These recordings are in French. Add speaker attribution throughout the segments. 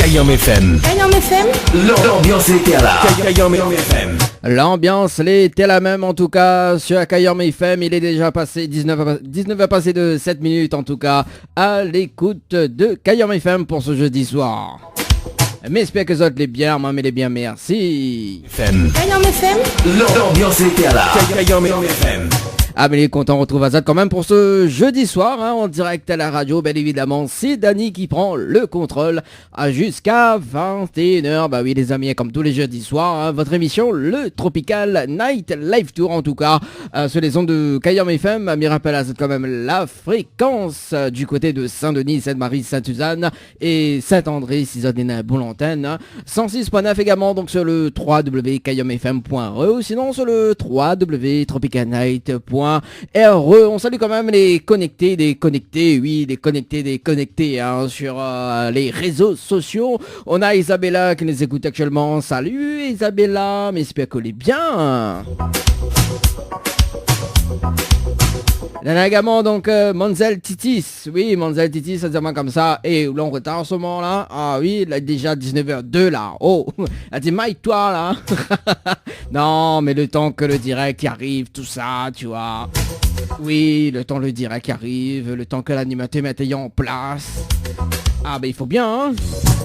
Speaker 1: Kayom FM.
Speaker 2: Kayom FM.
Speaker 1: L'ambiance était là. Kayom FM.
Speaker 3: L'ambiance était la même en tout cas sur Kayom FM. Il est déjà passé 19 a passé de 7 minutes en tout cas à l'écoute de Kayom FM pour ce jeudi soir. Mais j'espère que vous êtes les bien, moi mais les bien, merci.
Speaker 2: Kayom FM.
Speaker 1: L'ambiance était là. Kayom FM.
Speaker 3: Ah mais les contents, on retrouve Azad quand même pour ce jeudi soir en direct à la radio. Bien évidemment, c'est Dany qui prend le contrôle jusqu'à 21h. Bah oui les amis, comme tous les jeudis soirs, votre émission, le Tropical Night Live Tour en tout cas, sur les ondes de Kayom FM. Me rappelle Azad quand même la fréquence du côté de Saint-Denis, Sainte-Marie, Sainte-Suzanne et Saint-André, si vous avez une bonne antenne. 106.9 également donc sur le www.kayomfm.re ou sinon sur le www.tropicalnight.re. On salue quand même les connectés, des connectés sur les réseaux sociaux. On a Isabella qui nous écoute actuellement. Salut Isabella, mais j'espère qu'elle est bien. Il y en a également donc Monzel Titis. Oui, Monzel Titis, ça se dit comme ça. Et là on retard en ce moment là. Ah oui, il est déjà 19h02 là. Oh, elle dit Mike toi là. Non, mais le temps que le direct y arrive, tout ça, tu vois. Oui, le temps le direct arrive, le temps que l'animateur mette en place. Ah ben il faut bien, hein.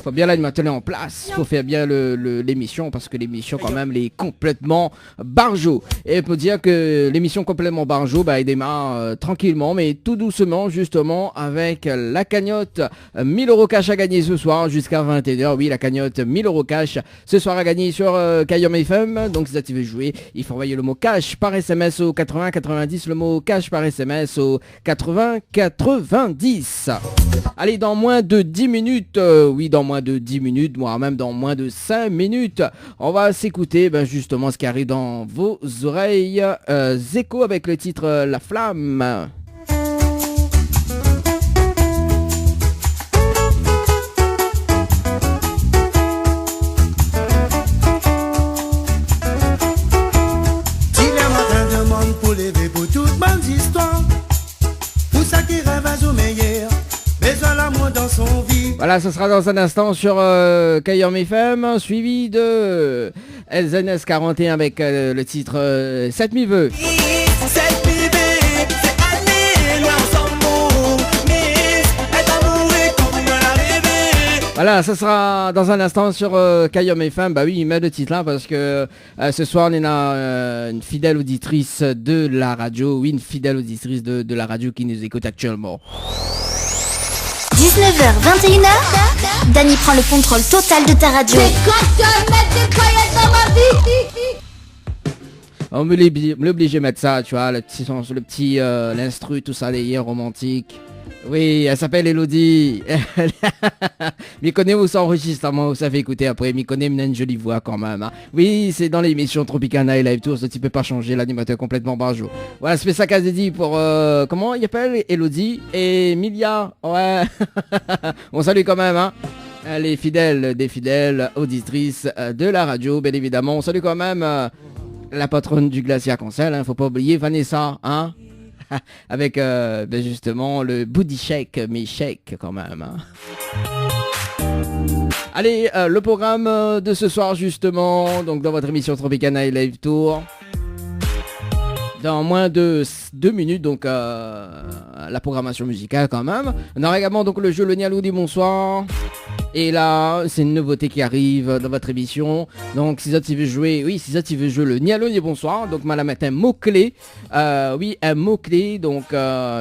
Speaker 3: Faut bien l'animateur en place. Faut faire bien l'émission parce que l'émission quand même elle est complètement barjo. Et pour dire que l'émission complètement barjo, bah elle démarre tranquillement mais tout doucement justement avec la cagnotte 1000 € cash à gagner ce soir jusqu'à 21h. Oui, la cagnotte 1000 € cash ce soir à gagner sur Kayom FM. Donc si vous voulez jouer, il faut envoyer le mot cash par SMS au 80 90, le mot cash par SMS au 80 90. Allez, dans moins de 10 minutes, dans moins de 10 minutes, voire même dans moins de 5 minutes, on va s'écouter justement ce qui arrive dans vos oreilles. Zeko avec le titre La Flamme. Voilà, ce sera dans un instant sur Kayom FM, suivi de LZNS 41 avec le titre 7000 vœux. Voilà, ça sera dans un instant sur Kayom FM. Bah oui, il met le titre là parce que ce soir on a une fidèle auditrice de la radio. Oui, une fidèle auditrice de la radio qui nous écoute actuellement.
Speaker 4: 19h, 21h, Dany prend le contrôle total de ta radio.
Speaker 2: C'est quand tu vas mettre des croyances dans ma vie.
Speaker 3: On me l'oblige à mettre ça, tu vois, le petit l'instru, tout ça, les romantiques. Oui, elle s'appelle Elodie. M'y connaît où ça enregistre, moi où ça fait écouter après. M'y connaît, m'a une jolie voix quand même. Hein. Oui, c'est dans l'émission Tropical Night Live Tour, ça tu peux pas changer, l'animateur complètement barjo. Voilà, c'est ça qu'elle a dit pour comment il appelle Elodie et Emilia. Ouais. On salue quand même, hein. Les fidèles, des fidèles auditrices de la radio, bien évidemment. On salue quand même la patronne du Glacier Cancel, hein. Faut pas oublier Vanessa, hein. Avec justement le booty shake, mais shake quand même. Hein. Allez, le programme de ce soir justement, donc dans votre émission Tropical Night Live Tour. Dans moins de 2 minutes, donc la programmation musicale quand même. On aura également donc le jeu Le Nialou dit bonsoir. Et là, c'est une nouveauté qui arrive dans votre émission. Donc, si tu veux jouer, le Nialou dit bonsoir. Donc, on va mettre un mot-clé. Un mot-clé. Donc,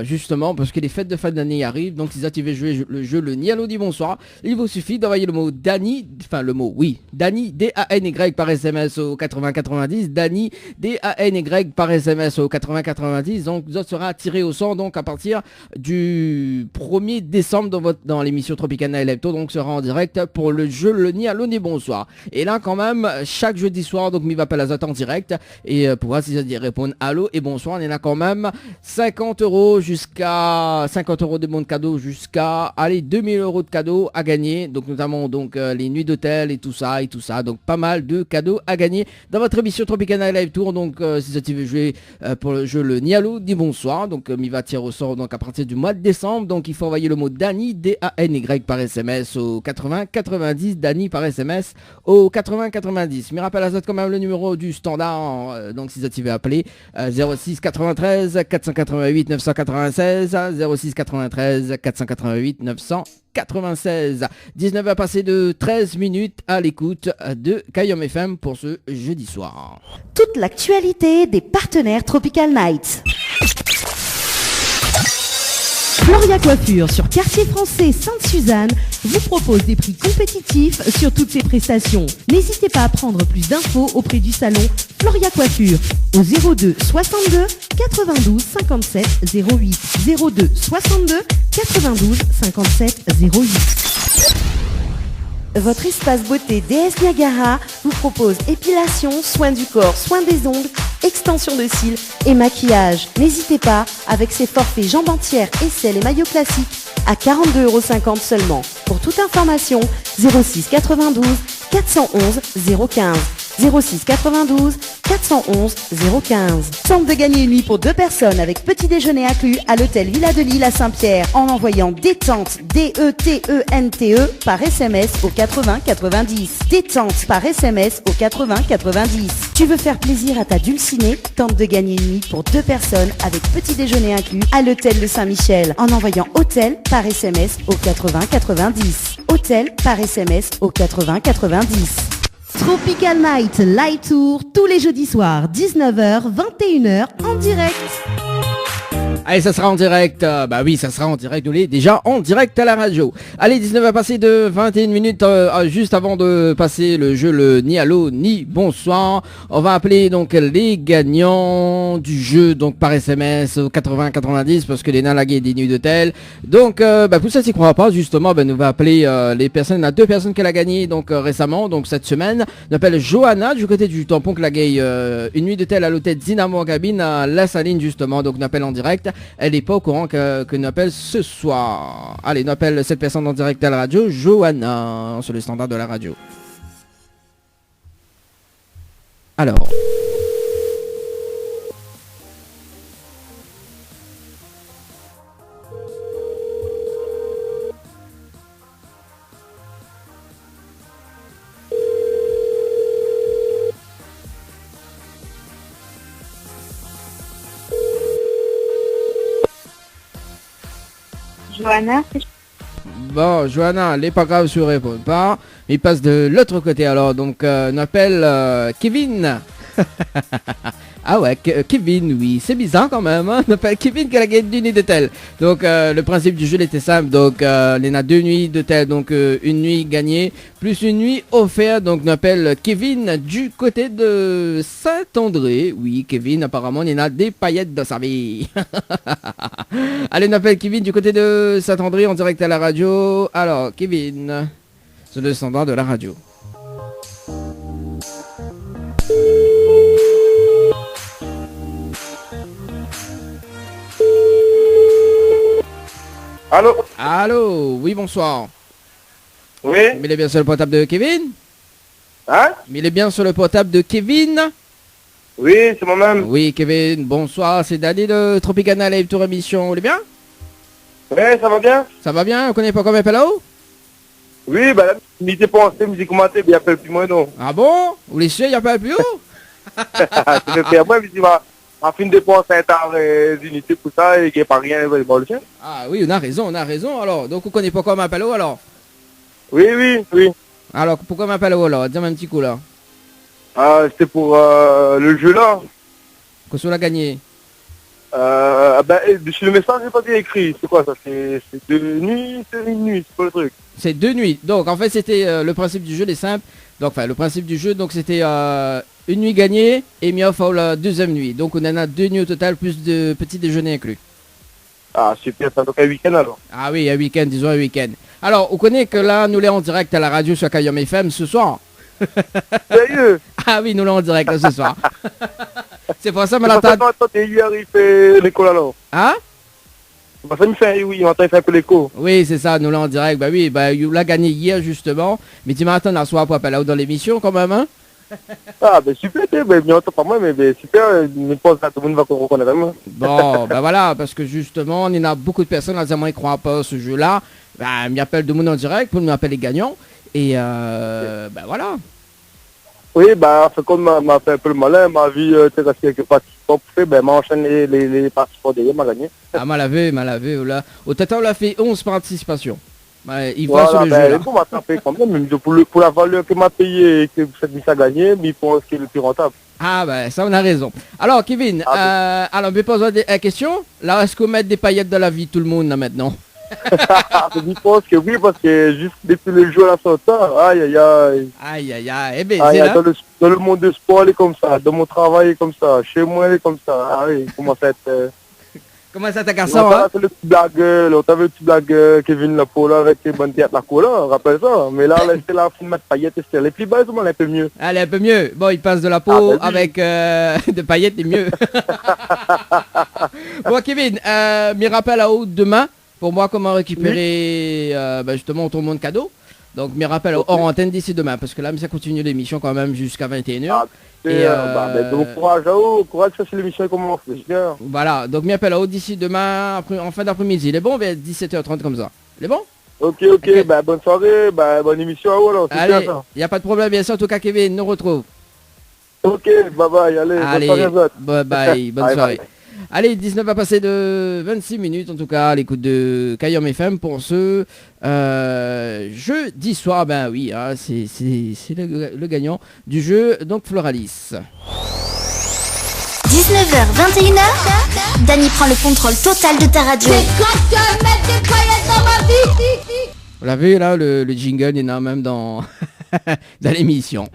Speaker 3: justement, parce que les fêtes de fin d'année arrivent. Donc, si tu veux jouer le jeu Le Nialou dit bonsoir, il vous suffit d'envoyer le mot Dany, Dany, D-A-N-Y par SMS au 8090. Dany, D-A-N-Y par SMS au 8090. Donc, vous serez attiré au sort, donc, à partir du 1er décembre dans l'émission Tropical Night Live Tour. Donc, sera en direct pour le jeu Le Nialou dit bonsoir. Et là, quand même, chaque jeudi soir, donc, m'y va pas la en direct. Et pour voir si ça dit répondre allô et bonsoir, on en a quand même 50 € jusqu'à 50 € de bons cadeaux jusqu'à 2000 € de cadeaux à gagner. Donc, notamment, donc, les nuits d'hôtel et tout ça. Donc, pas mal de cadeaux à gagner dans votre émission Tropical Night Live Tour. Donc, si ça tu veux jouer pour le jeu Le Nialou dit bonsoir. Donc, m'y va tirer au sort donc à partir du mois de décembre. Donc, il faut envoyer le mot Dany, D-A-N-Y par SMS au 80 90, Dani par SMS au 80 90. Mais rappelle à ça quand même le numéro du standard, donc si vous veux appeler 06 93 488 996, 06 93 488 996. 19h passé de 13 minutes à l'écoute de Kayom FM pour ce jeudi soir.
Speaker 5: Toute l'actualité des partenaires Tropical Night. Floria Coiffure sur Quartier Français Sainte-Suzanne vous propose des prix compétitifs sur toutes ses prestations. N'hésitez pas à prendre plus d'infos auprès du salon Floria Coiffure au 02 62 92 57 08 02 62 92 57 08. Votre espace beauté DS Niagara vous propose épilation, soins du corps, soins des ongles, extension de cils et maquillage. N'hésitez pas, avec ses forfaits jambes entières, aisselles et maillots classiques à 42,50 € seulement. Pour toute information, 06 92 411 015. 06 92 411 015. Tente de gagner une nuit pour 2 personnes avec petit déjeuner inclus à l'hôtel Villa de Lille à Saint-Pierre en envoyant détente DETENTE par SMS au 80 90. Détente par SMS au 80 90. Tu veux faire plaisir à ta dulcinée? Tente de gagner une nuit pour 2 personnes avec petit déjeuner inclus à l'hôtel de Saint-Michel en envoyant hôtel par SMS au 80 90. Hôtel par SMS au 80 90. Tropical Night Light Tour tous les jeudis soirs 19h 21h en direct.
Speaker 3: Allez, ça sera en direct, bah oui, ça sera en direct, déjà en direct à la radio. Allez, 19h passé de 21 minutes, juste avant de passer le jeu, le ni allô, ni bonsoir. On va appeler donc les gagnants du jeu, donc par SMS au 80-90, parce que les nains lagués des nuits d'hôtel. Donc, pour ça, s'y croit pas, justement, nous va appeler les personnes, il y a 2 personnes qu'elle a gagné, donc récemment, donc cette semaine. On appelle Johanna, du côté du tampon que la gagne une nuit d'hôtel à l'hôtel Dynamo en cabine à La Saline, justement, donc on appelle en direct. Elle n'est pas au courant que nous appelle ce soir. Allez, nous appelle cette personne en direct à la radio, Johanna, sur le standard de la radio. Alors.
Speaker 6: Johanna.
Speaker 3: Bon, Johanna, elle n'est pas grave si vous ne répondez pas. Il passe de l'autre côté alors. Donc, on appelle Kevin. Ah ouais, Kevin, oui. C'est bizarre quand même. Hein, on appelle Kevin qui a gagné 2 nuits d'hôtel. Donc, le principe du jeu était simple. Donc, il y en a 2 nuits d'hôtel. Donc, une nuit gagnée plus une nuit offerte. Donc, on appelle Kevin du côté de Saint-André. Oui, Kevin, apparemment, il y en a des paillettes dans sa vie. Allez, on appelle Kevin du côté de Saint-André en direct à la radio. Alors, Kevin, c'est le standard de la radio.
Speaker 7: Allô?
Speaker 3: Allô, oui, bonsoir.
Speaker 7: Oui?
Speaker 3: Mais il est bien sur le portable de Kevin?
Speaker 7: Hein?
Speaker 3: Mais il est bien sur le portable de Kevin?
Speaker 7: Oui, c'est moi-même.
Speaker 3: Oui, Kevin, bonsoir, c'est Dani de Tropicana Live Tour Émission, vous allez bien?
Speaker 7: Oui, ça va bien?
Speaker 3: Ça va bien, on connaît pas comment appelle là-haut?
Speaker 7: Oui, bah là, n'hésitez pas en musique commentée, mais il appelle plus moi non.
Speaker 3: Ah bon? Vous les sûr, il n'y a pas plus haut?
Speaker 7: C'est le faire moi, mais il va fin de dépense des unités pour ça, et qu'il n'y a pas rien, il va le faire.
Speaker 3: Ah oui, on a raison, alors. Donc, vous connaissez pas comment appelle là-haut alors?
Speaker 7: Oui, oui, oui.
Speaker 3: Alors, pourquoi m'appelle là-haut alors? Dis-moi un petit coup là.
Speaker 7: C'était pour le jeu là.
Speaker 3: Qu'est-ce qu'on a gagné?
Speaker 7: Sur le message, j'ai pas bien écrit. C'est quoi ça? C'est 2 nuits, c'est une nuit, c'est pas le truc.
Speaker 3: C'est 2 nuits. Donc en fait c'était le principe du jeu est simple. Donc le principe du jeu donc c'était une nuit gagnée et mis off la deuxième nuit. Donc on en a 2 nuits au total plus de petit déjeuner inclus.
Speaker 7: Ah super, ça donc un week-end alors.
Speaker 3: Ah oui, un week-end, disons un week-end. Alors on connaît que là nous l'est en direct à la radio sur Kayom FM ce soir.
Speaker 7: Sérieux?
Speaker 3: Ah oui, nous l'est en direct là, ce soir. C'est pour ça, mais la
Speaker 7: table. Attendez, hier il fait l'écho alors.
Speaker 3: Hein?
Speaker 7: Bah ça me fait, oui, maintenant il fait un peu l'écho.
Speaker 3: Oui, c'est ça, nous l'est en direct. Bah oui, bah il l'a gagné hier justement. Mais tu m'attends à soir pour appeler là-haut dans l'émission quand même, hein?
Speaker 7: Ah ben super, bien entend pas moi, mais super, je pense que tout le monde va reconnaître moi.
Speaker 3: Bon, ben voilà, parce que justement, il y en a beaucoup de personnes, là, ils ne croient pas à ce jeu-là. bah, m'appelle de mon en direct pour m'appeler les gagnants. Et bah voilà.
Speaker 7: Oui, bah, c'est comme m'a fait un peu le malin, m'a vu, tu sais, quelques participants pour faire, ben, m'a enchaîné les participants derrière, m'a gagné.
Speaker 3: Ah, m'a lavé, là. Au total, on a fait 11 participations. Bah, il voit sur
Speaker 7: Voilà,
Speaker 3: le
Speaker 7: ben,
Speaker 3: jeu, là.
Speaker 7: il faut m'attraper quand même, même pour la valeur que m'a payé et que cette mise à gagner, mais il pense qu'il est le plus rentable.
Speaker 3: Ah, bah, ça, on a raison. Alors, Kevin, alors, mais pose-moi des questions. Là, est-ce qu'on met des paillettes dans la vie de tout le monde, là, maintenant?
Speaker 7: Je pense que oui, parce que juste depuis le jour à la sortie, aïe, aïe, aïe.
Speaker 3: Aïe, aïe, aïe. Eh ben,
Speaker 7: Aïe,
Speaker 3: c'est
Speaker 7: aïe,
Speaker 3: là.
Speaker 7: dans le monde du sport, il est comme ça, dans mon travail, il est comme ça, chez moi, il est comme ça. Ah oui, il commence à être...
Speaker 3: Comment ça, ta garçon, hein?
Speaker 7: C'est le petit blague, là, t'avais le petit blague Kevin Lapo, là, avec les bonnes têtes la cola, rappelle ça. Mais là, c'était la fin de mettre paillettes, et c'était les plus bas, un peu mieux.
Speaker 3: Allez, un peu mieux. Bon, il passe de la peau
Speaker 7: bah oui.
Speaker 3: avec de paillettes, c'est mieux. Bon, Kevin, mes rappels à haut demain. Pour moi, comment récupérer bah, justement ton monde cadeau. Donc, mes rappels hors antenne d'ici demain. Parce que là, ça continue l'émission quand même jusqu'à 21h.
Speaker 7: Ah, bon courage à vous, courage, ça c'est l'émission qui commence, c'est bien.
Speaker 3: Voilà, donc mes appels à haut d'ici demain, en fin d'après-midi. Il est bon, vers 17h30 comme ça. Il est bon?
Speaker 7: Ok, bah, bonne soirée, bah, bonne émission à vous, alors, c'est bien
Speaker 3: Allez,
Speaker 7: ça.
Speaker 3: il n'y a pas de problème, bien sûr. En tout cas, Kevin, nous retrouve.
Speaker 7: Ok, bye bye, allez, bonne soirée à vous.
Speaker 3: Bye bye, bonne
Speaker 7: Bye,
Speaker 3: soirée.
Speaker 7: bye.
Speaker 3: Allez, 19 va passer de 26 minutes, en tout cas, à l'écoute de Kayom FM pour ce jeudi soir. Ben oui, hein, c'est le gagnant du jeu, donc Floralis.
Speaker 4: 19h, 21h, Dany prend le contrôle total de ta radio.
Speaker 2: C'est quand tu vas mettre des paillettes dans ma vie.
Speaker 3: Vous l'avez là, le jingle est là même dans, dans l'émission.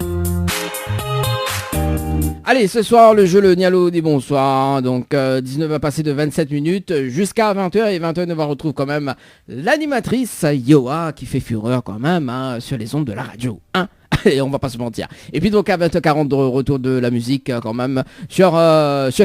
Speaker 3: Allez, ce soir, le jeu Le Nialo des bonsoirs. Donc, 19 va passer de 27 minutes jusqu'à 20h. Et 20h, on va retrouver quand même l'animatrice Yoa qui fait fureur quand même hein, sur les ondes de la radio. Hein. Et on va pas se mentir. Et puis donc à 20h40 de retour de la musique quand même sur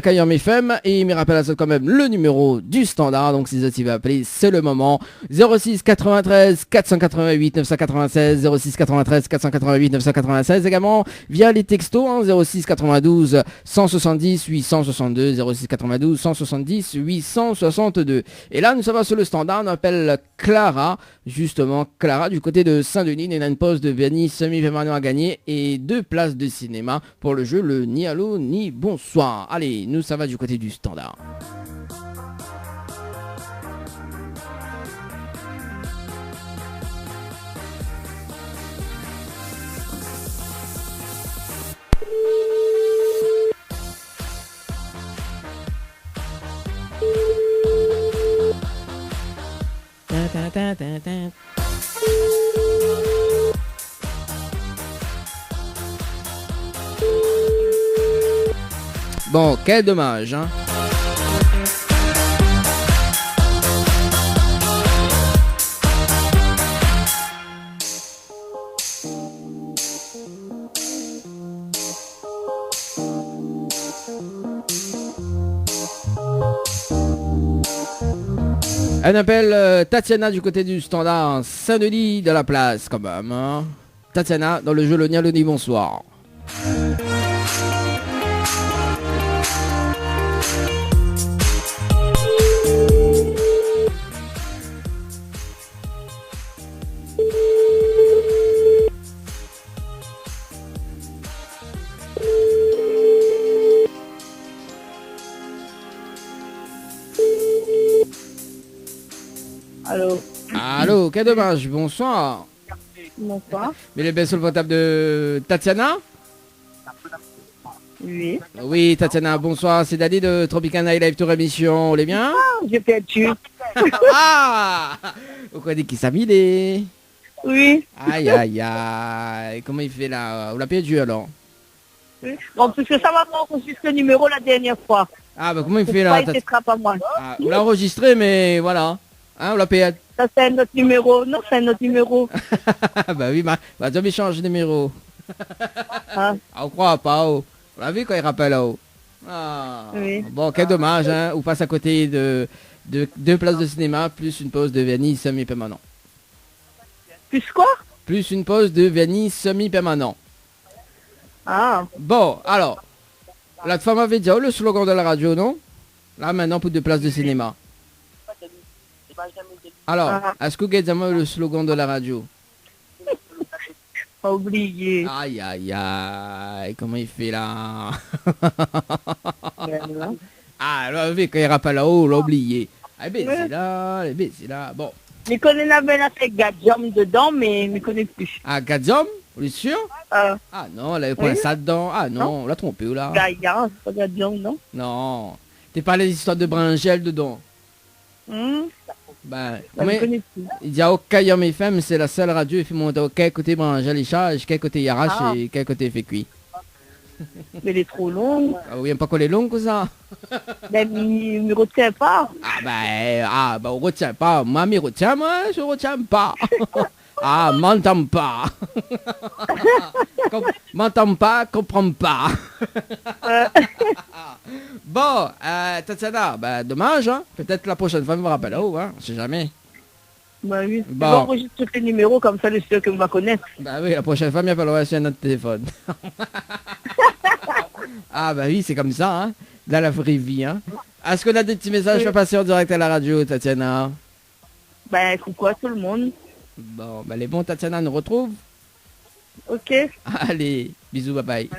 Speaker 3: Kayom FM. Et il me rappelle à ça quand même le numéro du standard. Donc si vous avez appelé, c'est le moment. 06 93 488 996 06 93 488 996 également via les textos hein, 06 92 170 862 06 92 170 862. Et là nous sommes sur le standard. On appelle Clara, justement Clara du côté de Saint-Denis. Il y a une pause de Vernis semi-permanent à gagner et 2 places de cinéma pour le jeu le Ni Allô Ni Bonsoir. Allez, nous ça va du côté du standard. Bon, quel dommage, hein. On appelle Tatiana du côté du standard Saint-Denis de la place quand même. Hein. Tatiana dans le jeu Le Nialo Ni Bonsoir.
Speaker 6: Allô.
Speaker 3: Allô, quel dommage, bonsoir.
Speaker 6: Bonsoir.
Speaker 3: Mais les belles sur le portable de Tatiana.
Speaker 6: Oui.
Speaker 3: Oui, Tatiana, bonsoir, c'est Dany de Tropical Night Live Tour émission, on est bien?
Speaker 6: J'ai perdu.
Speaker 3: Ah! Vous croyez qu'il s'amilé?
Speaker 6: Oui.
Speaker 3: Aïe, aïe, aïe. Comment il fait là? Vous l'avez perdu alors?
Speaker 6: Oui. Bon, parce que ça m'a pas enregistré le numéro la dernière fois.
Speaker 3: Ah, bah comment il
Speaker 6: C'est
Speaker 3: fait
Speaker 6: pas
Speaker 3: là?
Speaker 6: été frappe à moi.
Speaker 3: Ah, vous l'avez enregistré, mais voilà. Hein, vous l'avez payé.
Speaker 6: Ça c'est un autre numéro. Non, c'est un autre numéro.
Speaker 3: Bah oui, bah jamais changer de numéro.
Speaker 6: Ah.
Speaker 3: Ah, on croit pas, oh. Vous l'avez vu quand il rappelle là-haut? Ah.
Speaker 6: Oui.
Speaker 3: Bon, quel dommage, hein. On passe à côté de 2 places de cinéma, plus une pause de vernis semi-permanent.
Speaker 6: Plus quoi?
Speaker 3: Plus une pause de vernis semi-permanent.
Speaker 6: Ah.
Speaker 3: Bon, alors, la femme avait dit le slogan de la radio, non? Là, maintenant, pour 2 places de cinéma. Alors,
Speaker 6: Ah.
Speaker 3: est-ce que vous avez déjà le slogan de la radio?
Speaker 6: Pas oublié.
Speaker 3: Aïe, aïe, aïe, comment il fait là?
Speaker 6: Voilà.
Speaker 3: Ah, là, vu quand il rappelle là-haut, on l'a oublié. Ah, ben,
Speaker 6: Ouais.
Speaker 3: c'est là, eh ben, c'est là. Bon.
Speaker 6: Je connais la belle avec Gadjam dedans, mais je ne connais plus.
Speaker 3: Ah, Gadium, vous êtes sûr?
Speaker 6: Euh,
Speaker 3: Ah non, elle avait pas
Speaker 6: Oui.
Speaker 3: ça dedans. Ah non, on l'a trompé ou là?
Speaker 6: Gaïa, c'est pas Gadjam, non?
Speaker 3: Non. T'es pas les histoires de bringel dedans.
Speaker 6: Hum,
Speaker 3: Ben,
Speaker 6: je ne connais plus.
Speaker 3: il dit à Okayom FM, c'est la seule radio, il fait monter au quel côté bringel et charge, quel côté Yarache
Speaker 6: Ah.
Speaker 3: et quel côté fait cuit.
Speaker 6: Mais elle est trop longue.
Speaker 3: Ah oui, pas collé long que ça.
Speaker 6: Ben, il ne me retient pas.
Speaker 3: On retient pas. Moi, me retient, moi, je retiens pas. Ah, m'entends pas. M'entends pas, comprends pas. Bon, Tatiana, ben, dommage, hein. Peut-être la prochaine fois, je me rappelle, oh, hein, on sait jamais.
Speaker 6: Ben oui.
Speaker 3: Bon.
Speaker 6: Je vais enregistrer les numéros, comme ça, le sûr que va connaître.
Speaker 3: Bah oui, la prochaine fois, il va falloir essayer notre téléphone. Ah bah oui, c'est comme ça, hein. Dans la vraie vie, hein. Est-ce qu'on a des petits messages
Speaker 6: Oui.
Speaker 3: à passer en direct à la radio, Tatiana?
Speaker 6: Ben, coucou à tout le monde.
Speaker 3: Bon, bah les bons, Tatiana nous retrouve.
Speaker 6: Ok.
Speaker 3: Allez, bisous, bye bye.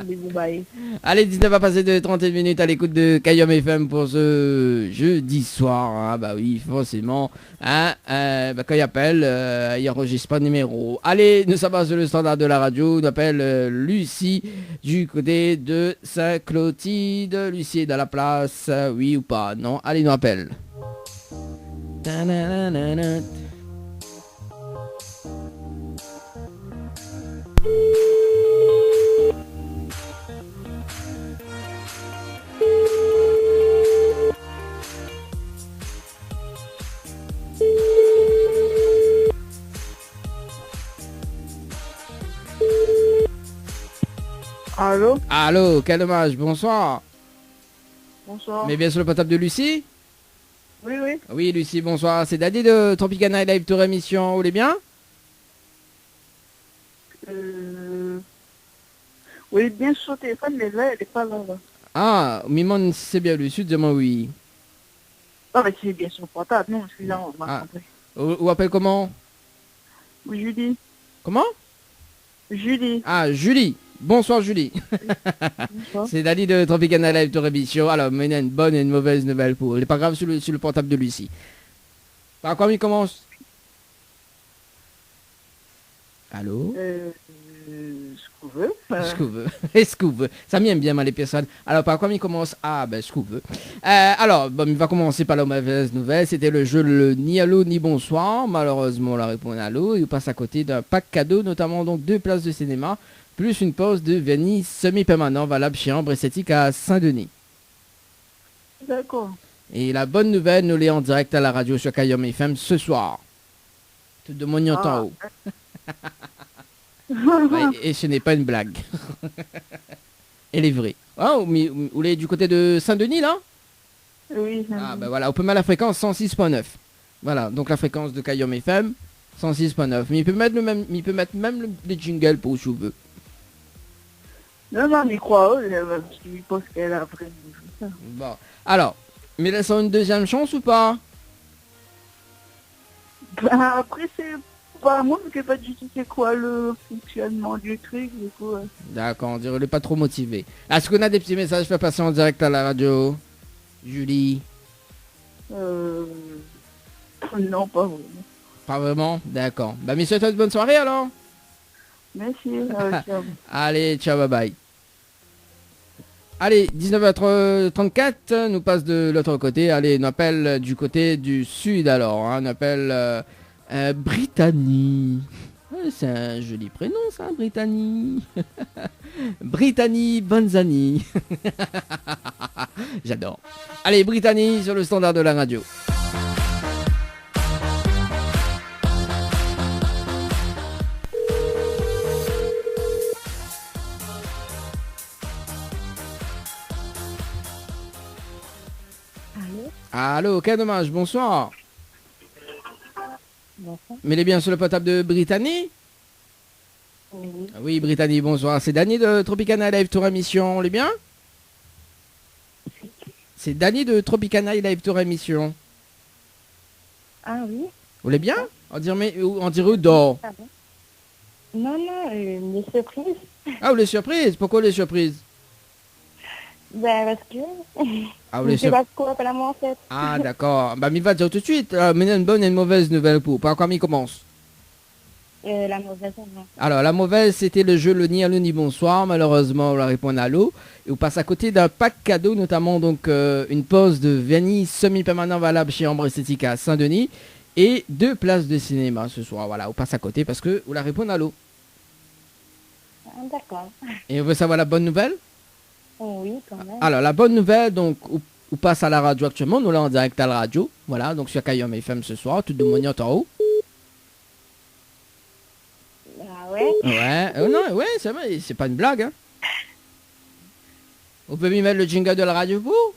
Speaker 6: Bisous, bye.
Speaker 3: Allez, 19 à passer de 31 minutes à l'écoute de Kayom FM pour ce jeudi soir. Hein. Bah oui, forcément. Hein, quand il appelle, il enregistre pas de numéro. Allez, nous sommes sur le standard de la radio. On appelle Lucie du côté de Saint-Clotilde. Lucie est dans la place, oui ou pas? Non, allez, nous appelle. Ta-na-na-na-na.
Speaker 6: Allô?
Speaker 3: Allô, quel dommage, bonsoir.
Speaker 6: Bonsoir.
Speaker 3: Mais bien sur le portable de Lucie?
Speaker 6: Oui, oui.
Speaker 3: Oui, Lucie, bonsoir. C'est Daddy de Tropicana Live Tour Émission. Vous allez bien?
Speaker 6: Oui, bien sur le téléphone, mais là, elle n'est pas là.
Speaker 3: Ah, Mimon, si c'est bien Lucie, dis-moi oui.
Speaker 6: Ah, mais c'est bien sur le portable. Non, celui-là, on m'a
Speaker 3: Ah.
Speaker 6: compris.
Speaker 3: Ou appelle comment?
Speaker 6: Oui, Julie.
Speaker 3: Comment?
Speaker 6: Julie.
Speaker 3: Ah, Julie. Bonsoir, Julie.
Speaker 6: Bonsoir.
Speaker 3: C'est Daddy de Tropicana Live Tour Émission. Alors, mais il y a une bonne et une mauvaise nouvelle pour. Il n'est pas grave sur le portable de Lucie. Par quoi il commence? Allô?
Speaker 6: Ce qu'on veut.
Speaker 3: Ce qu'on veut. Ce qu'on veut. Ça m'aime bien, moi, les personnes. Alors, par quoi il commence? Ah, ben, ce qu'on veut. Alors, bon, il va commencer par la mauvaise nouvelle. C'était le jeu le ni allô ni bonsoir. Malheureusement, on a répondu allô. Il passe à côté d'un pack cadeau, notamment donc 2 places de cinéma, plus une pause de vernis semi-permanent valable chez Ambre Esthétique à Saint-Denis.
Speaker 6: D'accord.
Speaker 3: Et la bonne nouvelle, nous l'est en direct à la radio sur Kayom FM ce soir. Tout de mon en haut. Ouais, et ce n'est pas une blague. Elle est vraie. Oh, mais vous l'êtes du côté de Saint-Denis, là?
Speaker 6: Oui.
Speaker 3: Ah, ben voilà, on peut mettre la fréquence 106.9. Voilà, donc la fréquence de Kayom FM, 106.9. Mais il peut mettre, même les jingles pour si vous veut.
Speaker 6: Non, non, on y croit. Je pense qu'elle a vraiment fait ça.
Speaker 3: Bon, alors, mais laissons une deuxième chance ou pas?
Speaker 6: Bah, après, c'est pas moi qui n'ai pas du tout c'est quoi le fonctionnement du truc, du coup.
Speaker 3: D'accord, on dirait qu'il n'est pas trop motivé. Est-ce qu'on a des petits messages à passer en direct à la radio? Julie?
Speaker 6: Non, pas vraiment.
Speaker 3: Pas vraiment? D'accord. Bah, messieurs, toi, bonne soirée alors.
Speaker 6: Merci. Ciao.
Speaker 3: Allez, ciao, bye bye. Allez, 19h34, nous passe de l'autre côté. Allez, on appelle du côté du sud alors. Hein, on appelle Brittany. C'est un joli prénom ça, Brittany. Brittany Bonzani. J'adore. Allez, Brittany sur le standard de la radio. Allô, quel dommage, bonsoir.
Speaker 6: Bonsoir.
Speaker 3: Mais il est bien sur le portable de Brittany?
Speaker 6: Oui.
Speaker 3: Oui, Brittany, bonsoir. C'est Danny de Tropicana Live Tour Émission, on est bien? C'est Danny de Tropicana Live Tour Émission.
Speaker 8: Ah oui.
Speaker 3: Vous voulez bien? On dirait d'or.
Speaker 8: Ah bon. Non, les surprises.
Speaker 3: Ah, vous les surprises? Pourquoi les surprises?
Speaker 8: Ben, parce que...
Speaker 3: Ah, vous
Speaker 8: je
Speaker 3: les
Speaker 8: sais pas quoi appeler moi en fait.
Speaker 3: Ah, d'accord. Bah, m'y va dire tout de suite. Mais il y a une bonne et une mauvaise nouvelle pour. Pas encore, m'y commence.
Speaker 8: La mauvaise, non.
Speaker 3: Alors, la mauvaise, c'était le jeu Le Ni Allô Ni Bonsoir. Malheureusement, on va répondre à l'eau. Et on passe à côté d'un pack cadeau, notamment donc une pause de vernis semi-permanent valable chez Ambre Esthétique à Saint-Denis. Et 2 places de cinéma ce soir. Voilà, on passe à côté parce que vous la répondez à l'eau.
Speaker 8: Ah, d'accord.
Speaker 3: Et on veut savoir la bonne nouvelle?
Speaker 8: Oh, oui, quand même.
Speaker 3: Alors, la bonne nouvelle, donc, on passe à la radio actuellement. Nous, là, en direct à la radio. Voilà, donc sur Kayom FM ce soir. Tout de moignotte en haut.
Speaker 8: Ah ouais?
Speaker 3: Ouais, non, ouais, c'est vrai, c'est pas une blague, hein. On peut m'y mettre le jingle de la radio pour?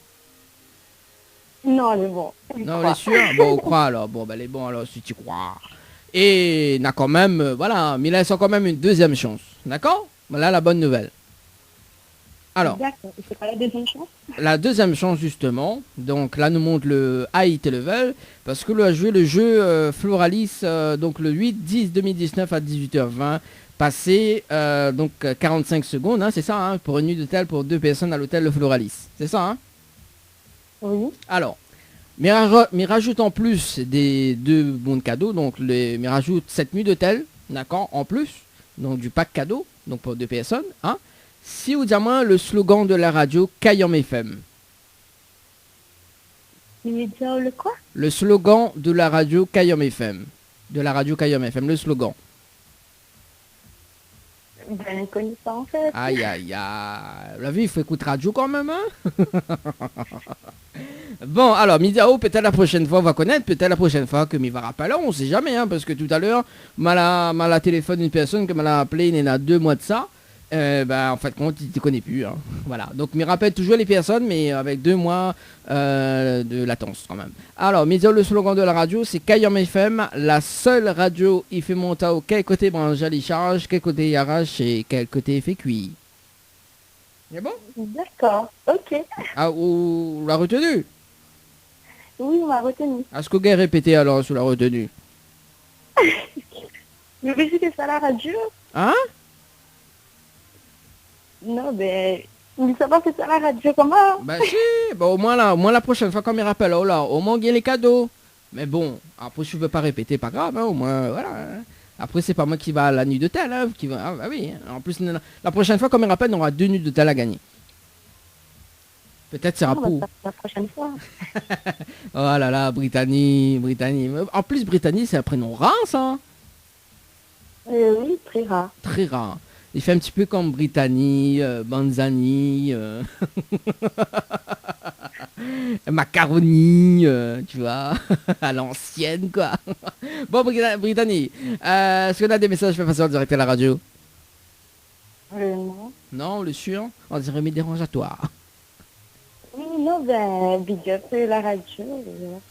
Speaker 8: Non, mais bon.
Speaker 3: Non, on est sûr? Bon, on croit alors. Bon, ben, elle est bon alors, si tu crois. Et, n'a quand même, voilà, mais il laisse quand même une deuxième chance. D'accord? Voilà la bonne nouvelle. Alors,
Speaker 8: D'accord. Et c'est pas la deuxième chance?
Speaker 3: la deuxième chance, justement, donc là, nous montre le High Level, parce que l'on a joué le jeu Floralis, donc le 8-10-2019 à 18h20, passé, donc 45 secondes, hein, c'est ça, hein, pour une nuit d'hôtel pour 2 personnes à l'hôtel Le Floralis. C'est ça, hein?
Speaker 8: Oui.
Speaker 3: Alors, mais rajoute en plus des 2 bons de cadeaux, donc mais rajoute 7 nuits d'hôtel, d'accord, en plus, donc du pack cadeau, donc pour 2 personnes, hein. Si vous dites moi le slogan de la radio Kayom FM.
Speaker 8: Tu veux dire le quoi?
Speaker 3: Le slogan de la radio Kayom FM. De la radio Kayom FM, le slogan.
Speaker 8: Ben, je ne connais pas en fait.
Speaker 3: Aïe, aïe, aïe. La vie, il faut écouter radio quand même, hein. Bon, alors, Midiao, peut-être la prochaine fois, on va connaître. Peut-être la prochaine fois que m'y va rappeler. On sait jamais, hein, parce que tout à l'heure, m'a téléphone une personne que m'a appelé, il y en a 2 mois de ça. En fait, compte, il ne te connaît plus. Hein. Voilà. Donc, me rappelle toujours les personnes, mais avec 2 mois de latence quand même. Alors, le slogan de la radio, c'est Kayom FM, la seule radio il fait monter au quel côté branche à charge, quel côté il arrache et quel côté il fait cuit. C'est bon?
Speaker 8: D'accord. Ok.
Speaker 3: Ah, ou l'a retenu?
Speaker 8: Oui, on m'a retenu.
Speaker 3: Est-ce que vous avez répété alors sur la retenue?
Speaker 8: Mais c'était ça la radio?
Speaker 3: Hein?
Speaker 8: Non, ben, il ne sait pas que c'est ça la radio, comment?
Speaker 3: Ben si, ben, au moins la prochaine fois qu'on me rappelle, oh là, au moins il y a les cadeaux. Mais bon, après si je veux pas répéter, pas grave, hein, au moins, voilà. Hein. Après c'est pas moi qui va à la nuit d'hôtel, hein, qui va, ah, bah oui. Hein. En plus, la prochaine fois qu'on me rappelle, on aura 2 nuits d'hôtel à gagner. Peut-être c'est un pour.
Speaker 8: La prochaine fois.
Speaker 3: Oh là là, Brittany. En plus, Brittany, c'est un prénom rare, ça.
Speaker 8: Oui, très rare.
Speaker 3: Très rare. Il fait un petit peu comme Brittany, Banzani, Macaroni, tu vois, à l'ancienne, quoi. Bon, Brittany, est-ce qu'on a des messages faits en direct à la radio?
Speaker 8: Non.
Speaker 3: Non, le sûr? On dirait mes dérange à toi.
Speaker 8: Oui, non, ben, big up la radio.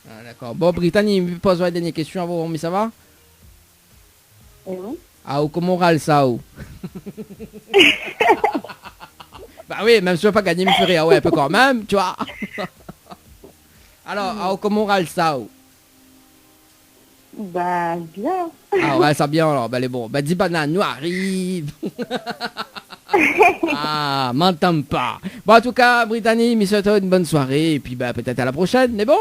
Speaker 3: Ah, d'accord. Bon, Brittany, me pose la dernière question avant, mais ça va?
Speaker 8: Oui.
Speaker 3: Ah, ou comment râle ça, ou? Bah oui, même si je veux pas gagner, me ferait, ah ouais, un peu quand même, tu vois. Alors, ah, comment râle ça, ou?
Speaker 8: Bah, bien.
Speaker 3: Ah ouais, ça bien, alors, bah les bon. Bah, dis banane, nous arrive. Ah, m'entends pas. Bon, en tout cas, Brittany, me souhaite une bonne soirée, et puis bah, peut-être à la prochaine, mais bon?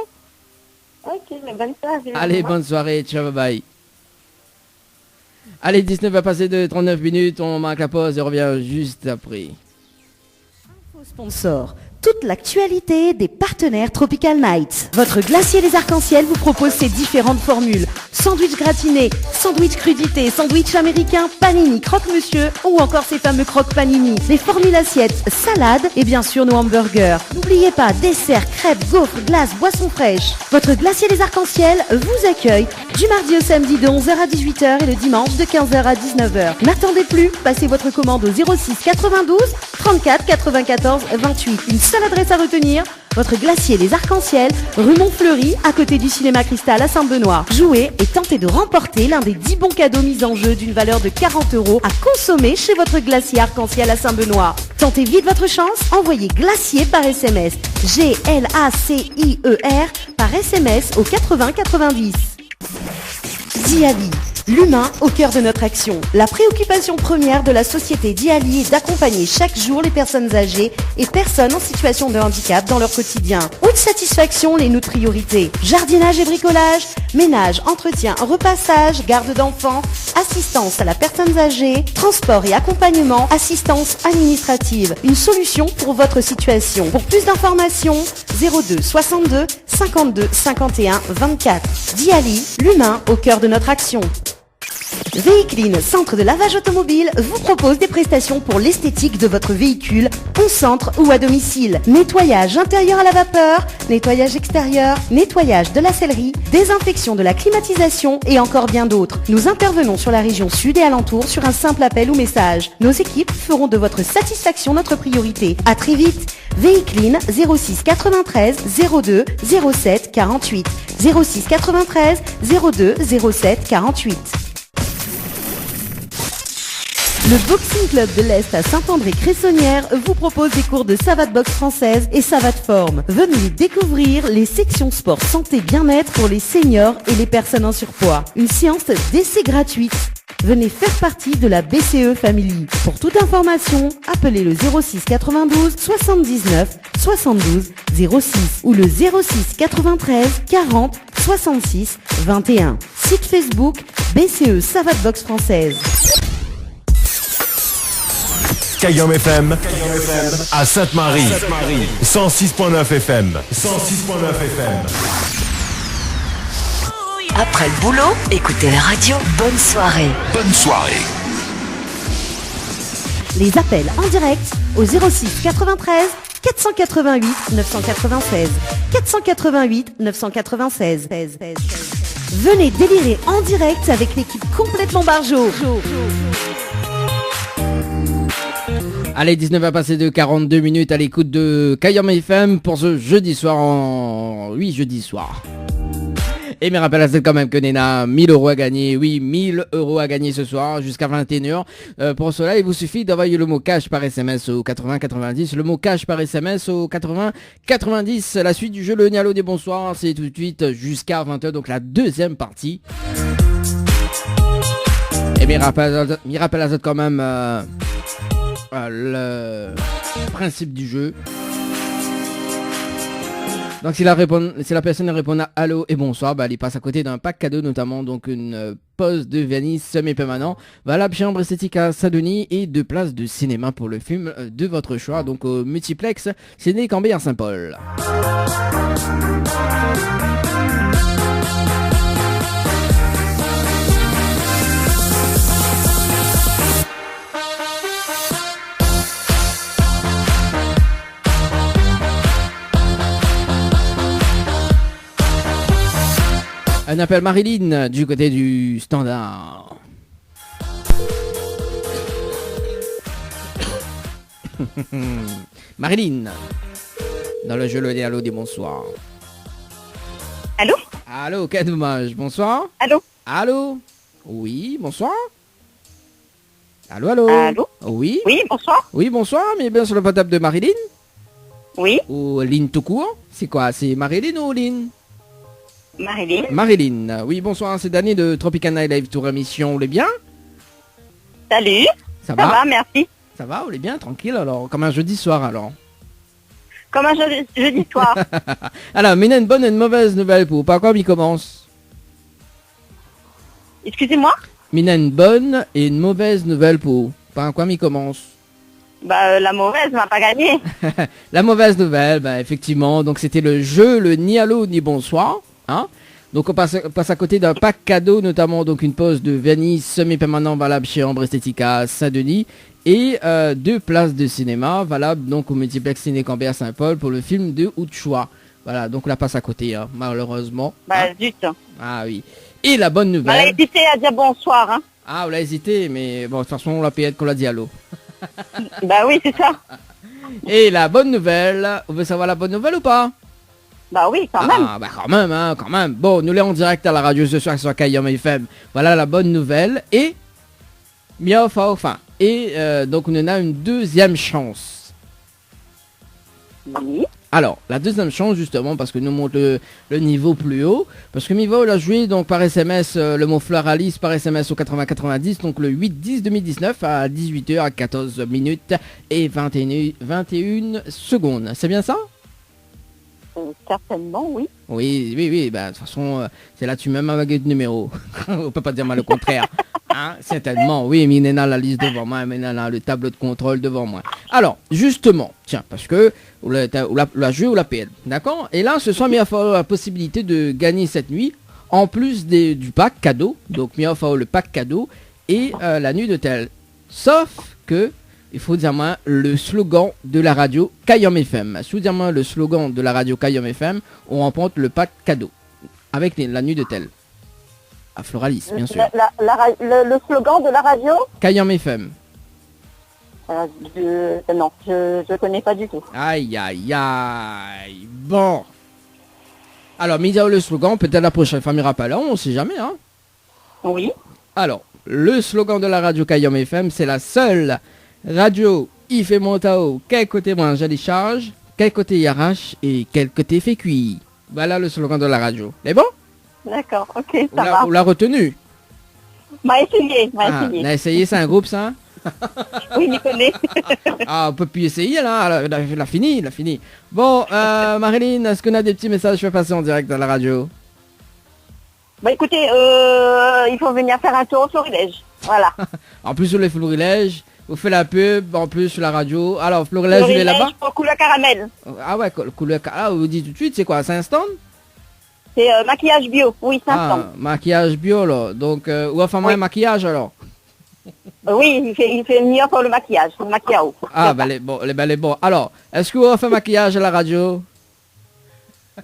Speaker 8: Ok, mais bonne soirée.
Speaker 3: Allez, bonne soirée, ciao, bye bye. Allez, 19 va passer de 39 minutes, on marque la pause et on revient juste après.
Speaker 5: Info sponsor. Toute l'actualité des partenaires Tropical Nights. Votre glacier des arcs-en-ciel vous propose ses différentes formules. Sandwich gratiné, sandwich crudité, sandwich américain, panini, croque-monsieur ou encore ces fameux croque-panini. Les formules assiettes, salades et bien sûr nos hamburgers. N'oubliez pas, dessert, crêpes, gaufres, glaces, boissons fraîches. Votre glacier des arcs-en-ciel vous accueille du mardi au samedi de 11h à 18h et le dimanche de 15h à 19h. N'attendez plus, passez votre commande au 06 92 34 94 28. Une seule adresse à retenir, votre glacier Les Arcs-en-Ciel, rue Montfleury, à côté du cinéma Cristal à Saint-Benoît. Jouez et tentez de remporter l'un des 10 bons cadeaux mis en jeu d'une valeur de 40 € à consommer chez votre glacier Arc-en-Ciel à Saint-Benoît. Tentez vite votre chance, envoyez glacier par SMS. GLACIER par SMS au 80 90. Diali, l'humain au cœur de notre action. La préoccupation première de la société Diali est d'accompagner chaque jour les personnes âgées et personnes en situation de handicap dans leur quotidien. Haute satisfaction, les notre priorités. Jardinage et bricolage, ménage, entretien, repassage, garde d'enfants, assistance à la personne âgée, transport et accompagnement, assistance administrative. Une solution pour votre situation. Pour plus d'informations, 02 62 52 51 24. Diali, l'humain au cœur de notre action. Véhicline, centre de lavage automobile, vous propose des prestations pour l'esthétique de votre véhicule, en centre ou à domicile. Nettoyage intérieur à la vapeur, nettoyage extérieur, nettoyage de la sellerie, désinfection de la climatisation et encore bien d'autres. Nous intervenons sur la région sud et alentour sur un simple appel ou message. Nos équipes feront de votre satisfaction notre priorité. À très vite. Véhicline 06 93 02 07 48. 06 93 02 07 48. Le Boxing Club de l'Est à Saint-André-Cressonnière vous propose des cours de savate boxe française et savate forme. Venez découvrir les sections sport santé bien-être pour les seniors et les personnes en surpoids. Une séance d'essai gratuite. Venez faire partie de la BCE Family. Pour toute information, appelez le 06 92 79 72 06 ou le 06 93 40 66 21. Site Facebook BCE Savate Boxe Française.
Speaker 1: Kayom FM à Sainte-Marie. 106.9 FM. 106.9 FM.
Speaker 9: Après le boulot, écoutez la radio. Bonne soirée.
Speaker 1: Bonne soirée.
Speaker 5: Les appels en direct au 06 93 488 996. 488 996. Venez délirer en direct avec l'équipe complètement barjo.
Speaker 3: Allez, 19h passé de 42 minutes à l'écoute de Kayom FM pour ce jeudi soir jeudi soir. Et mes rappels à c'est quand même que Nena, 1000 euros à gagner. Oui, 1000 euros à gagner ce soir jusqu'à 21h. Pour cela, il vous suffit d'envoyer le mot cash par SMS au 80 90. Le mot cash par SMS au 80 90. La suite du jeu, le Nialo des bonsoirs, c'est tout de suite jusqu'à 20h. Donc la deuxième partie. Et mes rappels à c'est quand même le principe du jeu. Donc si la personne répond à allô et bonsoir, elle passe à côté d'un pack cadeau, notamment donc une pause de vernis semi-permanent, valable chez Ambre Esthétique à Saint-Denis et 2 places de cinéma pour le film de votre choix, donc au multiplex Ciné Cambé à Saint-Paul. Un appel Marilyn du côté du standard. Marilyn, dans le jeu le Allô des bonsoirs.
Speaker 6: Allô?
Speaker 3: Allô, quel dommage. Bonsoir.
Speaker 6: Allô?
Speaker 3: Allô? Oui, bonsoir. Allô, allô?
Speaker 6: Allô?
Speaker 3: Oui?
Speaker 6: Oui, bonsoir.
Speaker 3: Oui, bonsoir, mais bien sur le portable de Marilyn?
Speaker 6: Oui.
Speaker 3: Ou Lynn tout court? C'est quoi? C'est Marilyn ou Lynn?
Speaker 6: Marilyn.
Speaker 3: Oui, bonsoir, c'est Danny de Tropical Night Live Tour émission, vous allez bien?
Speaker 6: Salut.
Speaker 3: Ça va,
Speaker 6: merci.
Speaker 3: Ça va, vous allez bien, tranquille alors, comme un jeudi soir alors.
Speaker 6: Comme un jeudi soir.
Speaker 3: Alors, mais une bonne et une mauvaise nouvelle pour par quoi il commence?
Speaker 6: Excusez-moi?
Speaker 3: Mina une bonne et une mauvaise nouvelle pour par quoi il commence?
Speaker 6: La mauvaise m'a pas gagné.
Speaker 3: La mauvaise nouvelle, effectivement, donc c'était le jeu, le ni allô ni bonsoir. Hein, donc on passe à côté d'un pack cadeau, notamment donc une pause de vernis semi-permanent valable chez Ambre Esthétique à Saint-Denis et 2 places de cinéma valables donc au multiplex Ciné Cambé à Saint-Paul pour le film de Outchois. Voilà, donc on la passe à côté, malheureusement.
Speaker 6: Zut.
Speaker 3: Ah oui. Et la bonne nouvelle.
Speaker 6: On a hésité à dire bonsoir. Hein.
Speaker 3: Ah, on l'a hésité, mais bon, de toute façon, on l'a payé qu'on l'a dit allô.
Speaker 6: Oui, c'est ça.
Speaker 3: Et la bonne nouvelle, on veut savoir la bonne nouvelle ou pas?
Speaker 6: Oui, quand même.
Speaker 3: Quand même. Bon, nous l'avons en direct à la radio ce soir sur Kayom FM. Voilà la bonne nouvelle. Et enfin. Et donc on en a une deuxième chance.
Speaker 6: Oui.
Speaker 3: Alors, la deuxième chance, justement, parce que nous monte le niveau plus haut, parce que Mivo l'a joué donc par SMS, le mot Floralis par SMS au 8090, donc le 8-10-2019 à 18h à 14 minutes et 21 secondes. C'est bien ça?
Speaker 8: Certainement, oui.
Speaker 3: Oui, bah, de toute façon, c'est là tu mets ma baguette de numéro. On peut pas dire mal le contraire. Hein, certainement, oui, Minena la liste devant moi, Minena le tableau de contrôle devant moi. Alors, justement, tiens, parce que ou la jeu ou la PL, d'accord? Et là, ce soir, il y a la possibilité de gagner cette nuit, en plus du pack cadeau, donc il y a le pack cadeau et la nuit d'hôtel. Sauf que il faut dire moi le slogan de la radio Kayom FM. Si vous dites moi le slogan de la radio Kayom FM, on remporte le pack cadeau avec la nuit d'hôtel. À Floralis, bien sûr.
Speaker 8: Le slogan de la radio
Speaker 3: Kayom FM.
Speaker 8: Non, je connais pas du tout.
Speaker 3: Aïe. Bon. Alors, mis à le slogan, peut-être la prochaine fois, m'ira pas là, on sait jamais, hein.
Speaker 8: Oui.
Speaker 3: Alors, le slogan de la radio Kayom FM, c'est la seule radio il fait montao, quel côté moi j'ai les charges, quel côté il arrache et quel côté fait cuit. Voilà le slogan de la radio. C'est bon?
Speaker 8: D'accord, ok, ça va.
Speaker 3: Vous l'a retenu?
Speaker 8: M'a essayé.
Speaker 3: On a essayé, c'est un groupe ça?
Speaker 8: Oui, il connaît.
Speaker 3: Ah, on peut plus essayer là, il a fini. Bon, Marilyn, est-ce qu'on a des petits messages à passer en direct dans la radio?
Speaker 8: Bah écoutez, il faut venir faire un tour au Florilège. Voilà.
Speaker 3: En plus sur les Florilèges, vous faites la pub, en plus sur la radio. Alors Florilège, il est là-bas?
Speaker 8: Pour couleur caramel.
Speaker 3: Ah ouais, couleur caramel. Ah, vous dites tout de suite, c'est quoi, c'est un stand?
Speaker 8: C'est maquillage bio, oui, c'est un stand.
Speaker 3: Maquillage bio là, donc, ou enfin moi, maquillage alors?
Speaker 8: Oui, il fait mieux pour le maquillage, le maquillage.
Speaker 3: Ah, bah les bons. Alors, est-ce que vous avez fait maquillage à la radio?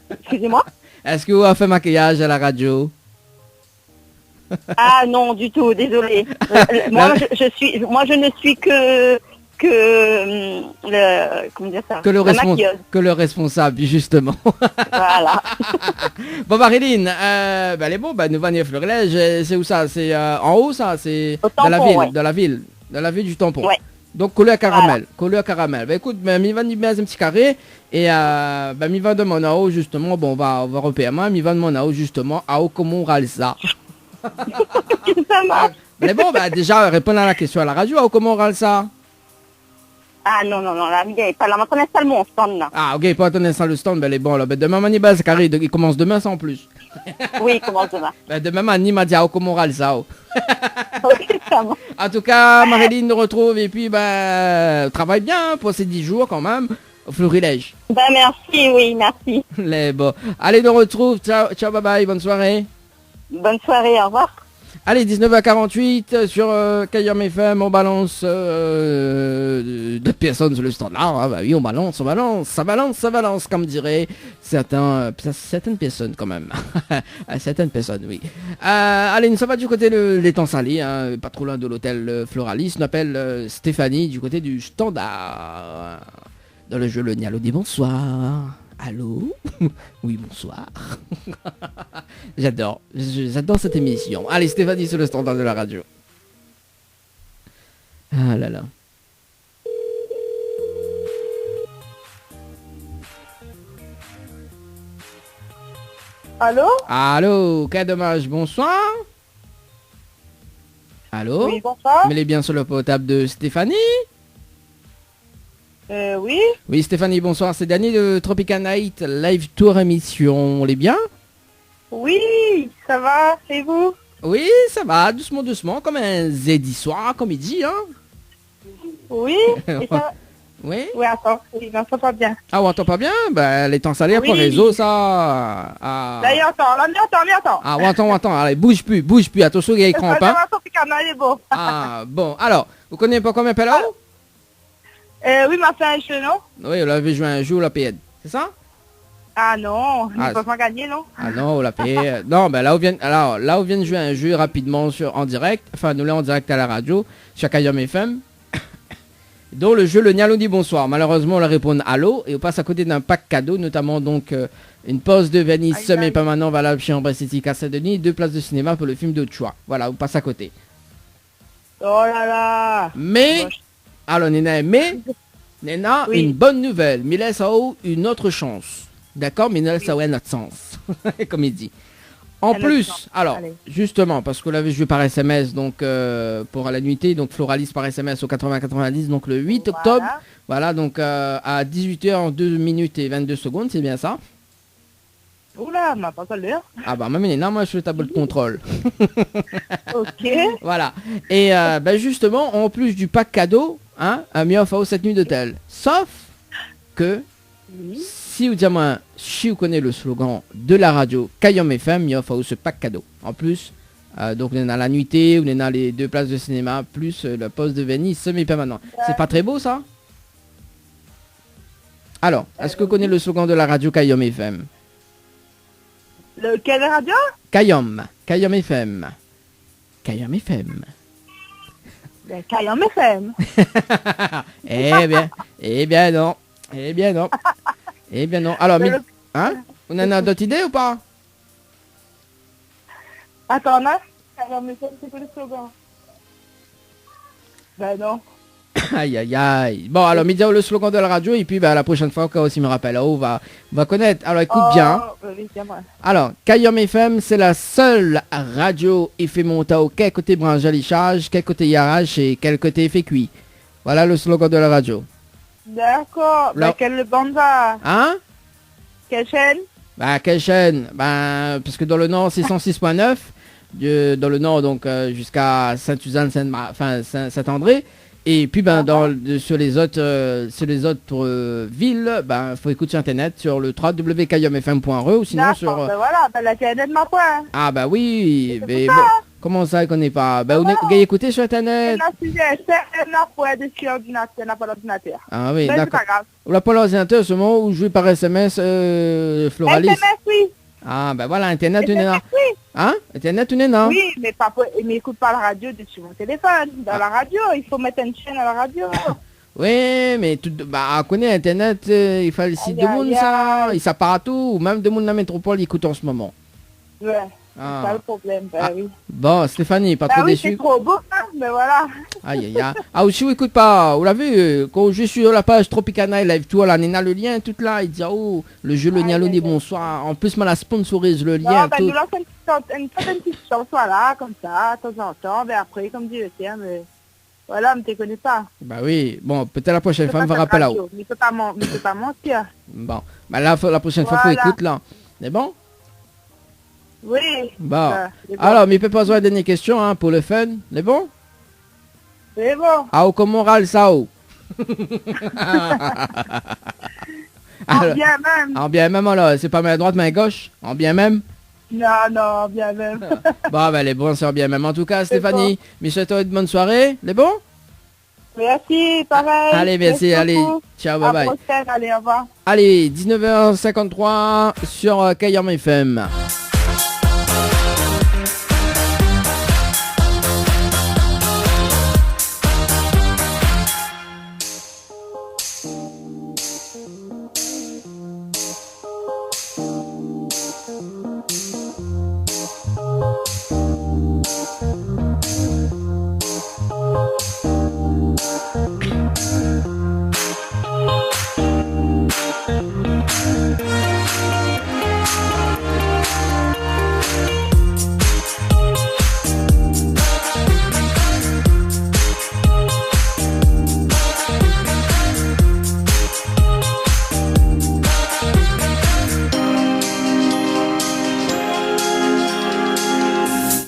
Speaker 8: Excusez-moi?
Speaker 3: Est-ce que vous avez fait maquillage à la radio?
Speaker 8: Ah non, du tout, désolé. Moi, je ne suis que comment dire ça?
Speaker 3: Que le responsable, justement.
Speaker 8: Voilà.
Speaker 3: Bon, Marilyn, elle est bon, nous venons à Florilège, c'est où ça? C'est en haut ça? C'est dans la ville, ouais. Dans la ville du tampon. Ouais. Donc couleur caramel, Bah écoute, mi va mettre un petit carré et mi va de mon haut justement, bon on va repérer moi, mi va de mon haut justement à comment ralsa.
Speaker 8: Ça marche.
Speaker 3: Mais bon, déjà répondre à la question à la radio, à comment ralsa.
Speaker 8: Ah non, là, il n'est pas là, maintenant installe mon stand là.
Speaker 3: Ah ok, pas ton installe le stand, elle est bon là. Demain Manibal, c'est carré, il commence demain ça en plus.
Speaker 8: Oui, il commence demain.
Speaker 3: Demain Mani m'a dit à comment ralsa.
Speaker 8: Ok, ça va.
Speaker 3: En tout cas, Marilyn nous retrouve et puis travaille bien pour ces 10 jours quand même au Florilège.
Speaker 8: Merci, oui, merci.
Speaker 3: Les bon. Allez, nous retrouve. Ciao, bye bye, bonne soirée.
Speaker 8: Bonne soirée, au revoir.
Speaker 3: Allez, 19h48 sur Kayom FM, on balance 2 personnes sur le standard. Ah, bah oui, on balance, ça balance, comme diraient certaines personnes quand même. Certaines personnes, oui. Allez, nous sommes du côté de l'étang salé, hein, pas trop loin de l'hôtel Floralis. On appelle Stéphanie du côté du standard. Dans le jeu, le Nialo dit bonsoir. Allô? Oui, bonsoir. J'adore cette émission. Allez, Stéphanie sur le standard de la radio. Ah là là. Allô, quel dommage, bonsoir. Allô?
Speaker 8: Oui, bonsoir.
Speaker 3: Mais elle est bien sur le portable de Stéphanie?
Speaker 8: Oui.
Speaker 3: Oui, Stéphanie, bonsoir. C'est Dany de Tropica Night Live Tour émission. On est bien?
Speaker 8: Oui, ça va. Et vous?
Speaker 3: Oui, ça va. Doucement, comme un jeudi soir, comme il dit, hein?
Speaker 8: Oui. Et ça...
Speaker 3: Oui?
Speaker 8: Oui, attends. Oui, on n'entend pas bien.
Speaker 3: Ah, on entend pas bien? Les temps salés après réseau, ça... Ah.
Speaker 8: Là, il entend.
Speaker 3: Ah, on entend. Allez, bouge plus. Attention, il y a écran, hein? Ah, bon. Alors, vous connaissez pas combien Pello?
Speaker 8: Oui, m'a fait un jeu, non?
Speaker 3: Oui, on avait joué un jeu au la PN, c'est ça?
Speaker 8: Ah non, ils ne peuvent pas gagner, non?
Speaker 3: Ah non, au la PN. Non, là où vient de jouer un jeu rapidement en direct, enfin nous l'avons en direct à la radio, sur Kayom FM, dont le jeu le Nialo dit bonsoir. Malheureusement, on leur répond allô et on passe à côté d'un pack cadeau, notamment donc une pause de Venise, semaine permanent valable chez Ambré City, Casse-Denis, 2 places de cinéma pour le film de choix. Voilà, on passe à côté.
Speaker 8: Oh là là.
Speaker 3: Mais... Alors, Nina, mais Nena,
Speaker 8: Oui.
Speaker 3: une bonne nouvelle. Mais laisse une autre chance. D'accord, mais laisse un autre sens. Comme il dit. En
Speaker 8: Un autre
Speaker 3: plus,
Speaker 8: sens.
Speaker 3: alors,
Speaker 8: Allez.
Speaker 3: justement, parce que là, je vais par SMS, donc pour la nuitée, donc Floralis par SMS au 80-90, donc le 8 octobre. Voilà, donc à 18h 2 minutes et 22 secondes, c'est bien ça?
Speaker 8: Oula, m'a pas l'heure.
Speaker 3: Ah bah, même Nena, moi je fais table de contrôle.
Speaker 8: Ok.
Speaker 3: Voilà. Et bah, justement, en plus du pack cadeau, hein, un Miofao cette nuit d'hôtel. Sauf que, si vous dites moi, si vous connaissez le slogan de la radio Kayom FM, Miofao ce pack cadeau. En plus, donc on est dans la nuitée, on est dans les 2 places de cinéma, plus la pause de Venise, semi permanent. C'est pas très beau ça? Alors, est-ce que vous connaissez le slogan de la radio Kayom FM?
Speaker 8: Quelle radio?
Speaker 3: Kayom FM. Kayom FM.
Speaker 8: Kayom FM.
Speaker 3: Eh bien non. Alors, hein? On en a d'autres idées ou pas?
Speaker 8: Attends, là. Kayom FM, c'est quoi le slogan? Ben non.
Speaker 3: Aïe. Bon, alors, mis le slogan de la radio et puis bah, la prochaine fois, quand aussi me rappelle, on va connaître. Alors, écoute bien.
Speaker 8: Oui, dis-moi.
Speaker 3: Alors, Kayom FM, c'est la seule radio effet montao, quel côté branchalichage, quel côté yarage et quel côté effet cuit. Voilà le slogan de la radio.
Speaker 8: D'accord.
Speaker 3: Là-
Speaker 8: Ben, quelle bande va?
Speaker 3: Hein?
Speaker 8: Quelle chaîne?
Speaker 3: Bah, quelle chaîne? Ben, parce que dans le Nord, c'est 106.9. Dans le Nord, donc, jusqu'à Saint-Suzanne, Saint-André. Et puis, ben, sur les autres villes, ben, faut écouter sur Internet, sur le www.kayomfm.re ou sinon
Speaker 8: D'accord,
Speaker 3: sur...
Speaker 8: ben voilà, ben la chaîne de ma point.
Speaker 3: Ah, bah oui,
Speaker 8: C'est
Speaker 3: mais
Speaker 8: pour
Speaker 3: bon,
Speaker 8: ça.
Speaker 3: comment ça, elle connaît pas? Ben, vous avez écouté sur Internet.
Speaker 8: C'est un point dessus l'ordinateur, n'a pas l'ordinateur.
Speaker 3: Ah oui,
Speaker 8: Ben, c'est
Speaker 3: d'accord.
Speaker 8: pas grave.
Speaker 3: On n'a pas l'ordinateur, seulement, ou jouer par SMS, Floralis.
Speaker 8: SMS, oui.
Speaker 3: Ah, ben voilà, Internet, tu n'es là.
Speaker 8: SMS, oui.
Speaker 3: Hein? Internet, tu n'es là.
Speaker 8: Oui, mais écoute pas la radio dessus mon téléphone. Dans la radio, il faut mettre une chaîne à la radio.
Speaker 3: Oui, mais on connaît Internet, il faut le site de monde, ça. Il ça partout, ou même de monde dans la métropole, il écoute en ce moment.
Speaker 8: Ouais,
Speaker 3: Ah.
Speaker 8: c'est ça le problème, ben
Speaker 3: Ah.
Speaker 8: oui.
Speaker 3: Bon, Stéphanie, pas
Speaker 8: Ben
Speaker 3: trop
Speaker 8: oui,
Speaker 3: déçu.
Speaker 8: c'est trop beau, hein, mais voilà.
Speaker 3: Aïe. Ah, aussi, vous écoute pas, vous l'avez vu, quand je suis sur la page Tropicana Live Tour, là, on a le lien, tout là, il dit, oh, le jeu, le Nialo dit bonsoir. En plus, moi, la sponsorise le lien,
Speaker 8: Non, ben
Speaker 3: tout.
Speaker 8: nous lançons une petite chanson, voilà, comme ça, de temps en temps, ben après, comme dit le tien, mais voilà, mais tu connais pas.
Speaker 3: Bah oui, bon, peut-être la prochaine fois, on va rappeler là-haut.
Speaker 8: Mais tu peux pas mentir.
Speaker 3: Bon, bah là, la prochaine fois, faut
Speaker 8: Voilà.
Speaker 3: écouter là. C'est bon?
Speaker 8: Oui.
Speaker 3: Bon.
Speaker 8: C'est bon.
Speaker 3: Alors, mais peut pas besoin de dernière question, hein, pour le fun. C'est bon?
Speaker 8: C'est bon.
Speaker 3: Ah, au moral, ça, oh. Alors,
Speaker 8: Bien même.
Speaker 3: en bien même, alors, c'est pas main droite, main gauche? En bien même?
Speaker 8: Non, bien même.
Speaker 3: Bon, ben, les bons, c'est en bien même. En tout cas, Stéphanie, Michel, toi, une bonne soirée. Les bons?
Speaker 8: Merci, pareil.
Speaker 3: Allez, merci, allez.
Speaker 8: beaucoup.
Speaker 3: Ciao,
Speaker 8: À
Speaker 3: bye
Speaker 8: la
Speaker 3: bye.
Speaker 8: prochaine, allez, au revoir.
Speaker 3: Allez, 19h53 sur Kayom FM.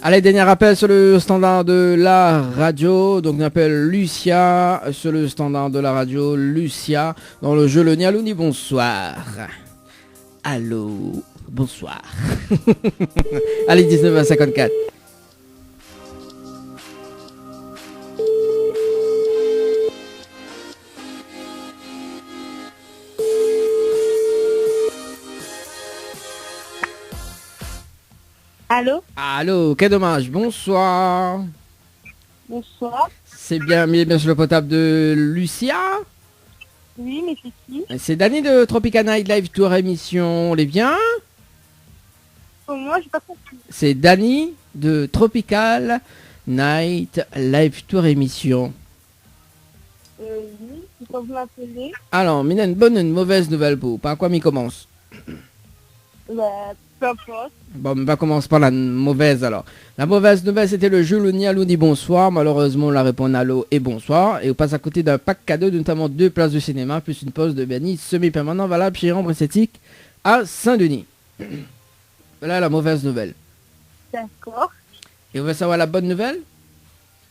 Speaker 3: Allez, dernier appel sur le standard de la radio. Donc, on appelle Lucia sur le standard de la radio. Lucia dans le jeu Le Nialouni. Bonsoir. Allô. Bonsoir. Allez, 19h54.
Speaker 8: Allô?
Speaker 3: Allô, quel dommage. Bonsoir.
Speaker 8: Bonsoir.
Speaker 3: C'est bien sur le potable de Lucia.
Speaker 8: Oui, mais c'est qui?
Speaker 3: C'est Dani de Tropicana Live Tour émission. Les bien?
Speaker 8: Moi, j'ai pas compris.
Speaker 3: C'est Dani de Tropical Night Live Tour émission.
Speaker 8: Oui, Pourquoi vous m'appelez?
Speaker 3: Alors, Mina, une bonne ou une mauvaise nouvelle pour vous? Par quoi m'y commence?
Speaker 8: Bah, peu importe.
Speaker 3: Bon, on va commencer par la mauvaise alors. La mauvaise nouvelle, c'était le jeu Louni Allô dit bonsoir. Malheureusement, on la répond allô et bonsoir. Et on passe à côté d'un pack cadeau, notamment 2 places de cinéma, plus une pause de banni semi-permanent valable chez Rambre Esthétique à Saint-Denis. Voilà la mauvaise nouvelle.
Speaker 8: D'accord.
Speaker 3: Et on veut savoir la bonne nouvelle?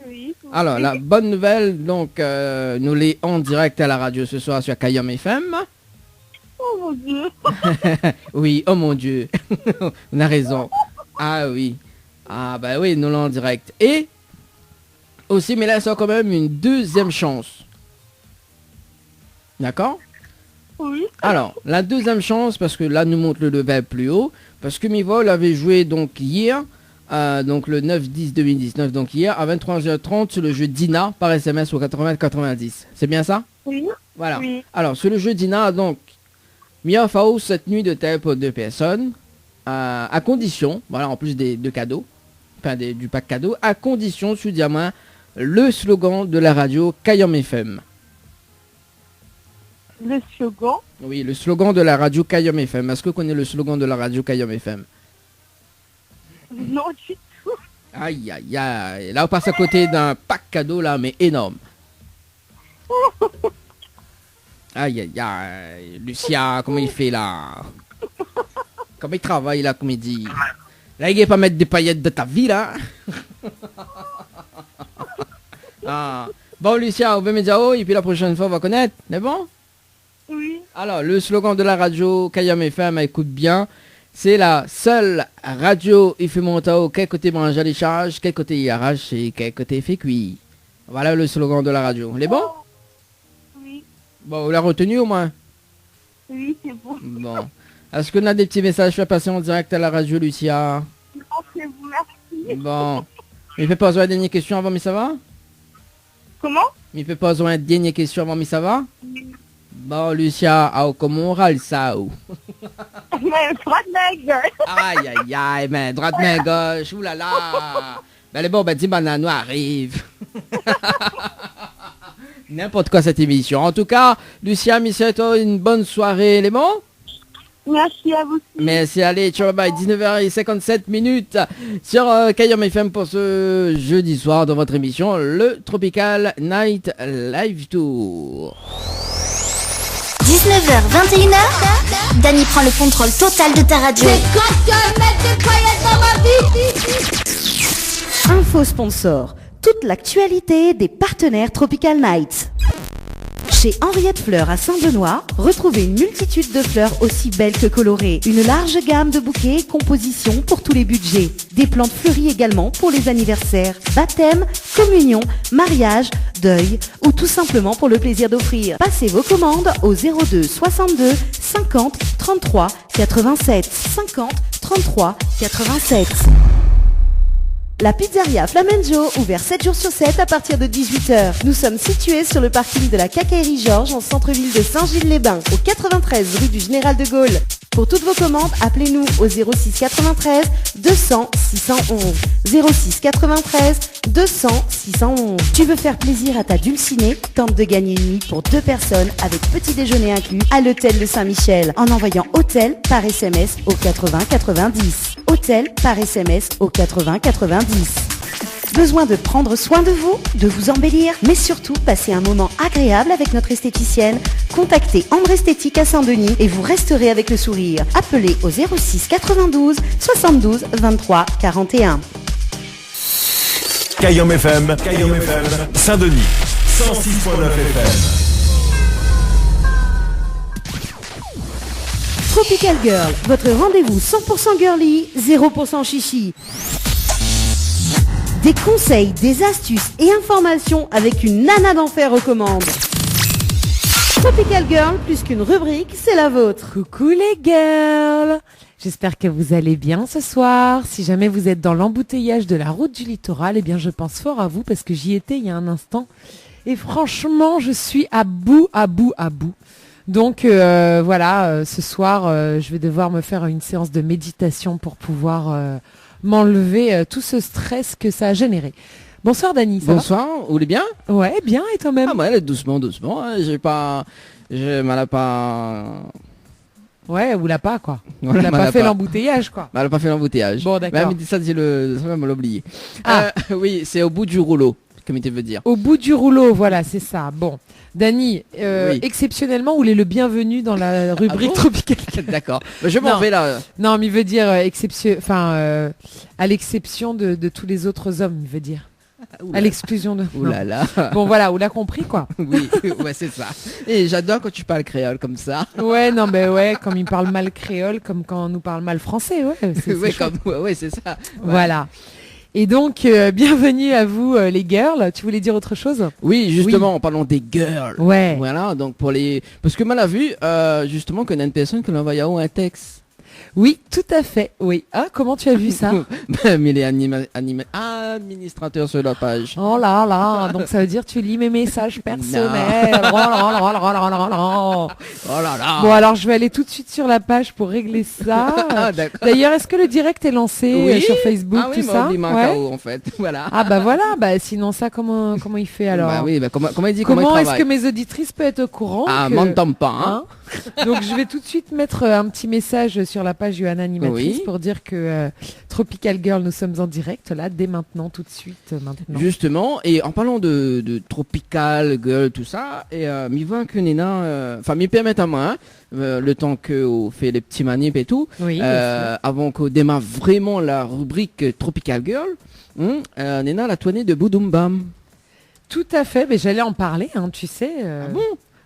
Speaker 8: Oui.
Speaker 3: Alors, la bonne nouvelle, donc, nous l'est en direct à la radio ce soir sur Kayam FM.
Speaker 8: Oh mon Dieu.
Speaker 3: Oui, oh mon Dieu. On a raison. Ah oui. Ah bah oui, nous l'en en direct. Et aussi, mais là, c'est quand même une deuxième chance. D'accord?
Speaker 8: Oui.
Speaker 3: Alors, la deuxième chance, parce que là, nous montre le level plus haut, parce que Mivol avait joué donc hier, donc le 9-10-2019, donc hier, à 23h30 sur le jeu Dina par SMS au 80-90. C'est bien ça?
Speaker 8: Oui.
Speaker 3: Voilà.
Speaker 8: Oui.
Speaker 3: Alors, sur le jeu Dina, donc, Mia Fao, cette nuit de thème pour 2 personnes, à condition, voilà, en plus des cadeaux, enfin du pack cadeau, à condition, sous diamant, le slogan de la radio Kayam FM.
Speaker 8: Le slogan?
Speaker 3: Oui, le slogan de la radio Kayam FM. Est-ce que vous connaissez le slogan de la radio Kayam FM?
Speaker 8: Non du tout.
Speaker 3: Aïe, aïe, aïe. Là, on passe à côté d'un pack cadeau, là, mais énorme. Aïe, aïe, aïe. Lucia, comment il fait, là? Comment il travaille, là, comme il dit? Là, il ne va pas mettre des paillettes de ta vie, là. Ah. Bon, Lucia, on veut me dire oh, et puis la prochaine fois, on va connaître. C'est bon?
Speaker 8: Oui.
Speaker 3: Alors, le slogan de la radio Kayam FM, écoute bien. C'est la seule radio Ifemontao, quel côté mange les charges, quel côté y arrache et quel côté fait cuit. Voilà le slogan de la radio. Il est bon?
Speaker 8: Oui.
Speaker 3: Bon, vous l'avez retenu au moins?
Speaker 8: Oui, c'est bon.
Speaker 3: Bon. Est-ce qu'on a des petits messages à passer en direct à la radio, Lucia?
Speaker 8: Non, c'est vous, merci.
Speaker 3: Bon. Il fait pas besoin de dernière question avant, mais ça va?
Speaker 8: Comment?
Speaker 3: Il fait pas besoin de dernière question avant, mais ça va? Bon, Lucia, comment on râle ça?
Speaker 8: Mais droite main gueule.
Speaker 3: Aïe, aïe, aïe, mais droite main gauche, oulala. Ben, les bon, ben, dis, banano arrive. N'importe quoi cette émission. En tout cas, Lucia, Michel, une bonne soirée, les bons?
Speaker 8: Merci à vous aussi.
Speaker 3: Merci, allez, ciao, bye, 19h57 sur Kayam FM pour ce jeudi soir dans votre émission, le Tropical Night Live Tour.
Speaker 4: 19h, 21h, Dany prend le contrôle total de ta radio.
Speaker 2: C'est quand je mets des paillettes dans ma vie.
Speaker 5: Info sponsor. Toute l'actualité des partenaires Tropical Nights. Chez Henriette Fleurs à Saint-Benoît, retrouvez une multitude de fleurs aussi belles que colorées. Une large gamme de bouquets et compositions pour tous les budgets. Des plantes fleuries également pour les anniversaires, baptêmes, communions, mariages, deuil ou tout simplement pour le plaisir d'offrir. Passez vos commandes au 02 62 50 33 87 50 33 87. La pizzeria Flamenjo, ouvert 7 jours sur 7 à partir de 18h. Nous sommes situés sur le parking de la Quincaillerie Georges en centre-ville de Saint-Gilles-les-Bains, au 93 rue du Général de Gaulle. Pour toutes vos commandes, appelez-nous au 06 93 200 611. 06 93 200 611. Tu veux faire plaisir à ta dulcinée? Tente de gagner une nuit pour 2 personnes avec petit déjeuner inclus à l'hôtel de Saint-Michel en envoyant hôtel par SMS au 80 90. Hôtel par SMS au 80 90. Besoin de prendre soin de vous, de vous embellir, mais surtout passer un moment agréable avec notre esthéticienne? Contactez Ambre Esthétique à Saint-Denis et vous resterez avec le sourire. Appelez au 06 92 72 23 41.
Speaker 1: Kayam FM, Saint-Denis, 106.9 FM.
Speaker 5: Tropical Girl, votre rendez-vous 100% girly, 0% chichi. Des conseils, des astuces et informations avec une nana d'enfer aux commandes. Tropical Girl, plus qu'une rubrique, c'est la vôtre.
Speaker 10: Coucou les girls! J'espère que vous allez bien ce soir. Si jamais vous êtes dans l'embouteillage de la route du littoral, eh bien je pense fort à vous parce que j'y étais il y a un instant. Et franchement, je suis à bout. Donc voilà, ce soir, je vais devoir me faire une séance de méditation pour pouvoir m'enlever tout ce stress que ça a généré. Bonsoir Dani, ça
Speaker 3: Bonsoir, vous allez bien?
Speaker 10: va? Ouais, bien, et toi-même?
Speaker 3: Ah ouais, doucement, hein, je m'en ai pas...
Speaker 10: Ouais, vous l'a pas, quoi.
Speaker 3: Voilà,
Speaker 10: On n'a
Speaker 3: m'en
Speaker 10: pas
Speaker 3: a
Speaker 10: fait
Speaker 3: pas.
Speaker 10: l'embouteillage, quoi.
Speaker 3: Elle n'a pas fait l'embouteillage.
Speaker 10: Bon, d'accord.
Speaker 3: Mais elle me dit ça, ça va me l'oublier.
Speaker 10: Ah.
Speaker 3: Oui, c'est au bout du rouleau, comme il te veut dire.
Speaker 10: Au bout du rouleau, voilà, c'est ça. Bon, Dani,
Speaker 3: Oui.
Speaker 10: exceptionnellement, vous êtes le bienvenu dans la rubrique
Speaker 3: bon
Speaker 10: tropicale.
Speaker 3: D'accord. Je m'en
Speaker 10: Non.
Speaker 3: vais là.
Speaker 10: Non, mais il veut dire à l'exception de tous les autres hommes, il veut dire. À l'exclusion de...
Speaker 3: Ouh là là.
Speaker 10: Non. Bon, voilà, on l'a compris, quoi.
Speaker 3: Oui, ouais, c'est ça. Et j'adore quand tu parles créole comme ça.
Speaker 10: Ouais, non, mais ouais, comme il parle mal créole, comme quand on nous parle mal français, ouais. C'est
Speaker 3: Oui,
Speaker 10: chouette.
Speaker 3: ouais, c'est ça. Ouais.
Speaker 10: Voilà. Et donc, bienvenue à vous, les girls. Tu voulais dire autre chose?
Speaker 3: Oui, justement, en parlant des girls.
Speaker 10: Ouais.
Speaker 3: Voilà, donc pour les... Parce que mal a vu, justement, qu'il y a une personne qui l'envoie un texte.
Speaker 10: Oui, tout à fait. Oui. Ah, comment tu as vu ça?
Speaker 3: Mais il est administrateur sur la page.
Speaker 10: Oh là là, donc ça veut dire tu lis mes messages personnels. Oh là là là là là là là.
Speaker 3: Oh là là.
Speaker 10: Bon, alors je vais aller tout de suite sur la page pour régler ça.
Speaker 3: Ah, d'accord.
Speaker 10: D'ailleurs, est-ce que le direct est lancé
Speaker 3: Oui.
Speaker 10: sur Facebook,
Speaker 3: Ah oui,
Speaker 10: tout ça?
Speaker 3: mais
Speaker 10: Ouais.
Speaker 3: KO, en fait. Voilà.
Speaker 10: Ah bah voilà, bah sinon ça, comment il fait alors?
Speaker 3: Bah oui, bah comment il dit,
Speaker 10: Comment
Speaker 3: il
Speaker 10: est-ce
Speaker 3: travaille.
Speaker 10: que mes auditrices peuvent être au courant
Speaker 3: Ah,
Speaker 10: que-
Speaker 3: m'entends pas, hein.
Speaker 10: Donc je vais tout de suite mettre un petit message sur la page Johanna Animatrice
Speaker 3: Oui.
Speaker 10: pour dire que Tropical Girl, nous sommes en direct là, dès maintenant, tout de suite, maintenant.
Speaker 3: Justement, et en parlant de tropical, girl, tout ça, et m'y voit que Nina, enfin m'y permettre à moi, hein, le temps qu'on fait les petits manips et tout,
Speaker 10: Oui, bien sûr.
Speaker 3: avant qu'on démarre vraiment la rubrique Tropical Girl, Nina l'a tournée de Boudoum Bam.
Speaker 10: Tout à fait, mais j'allais en parler, hein, tu sais.
Speaker 3: Ah bon?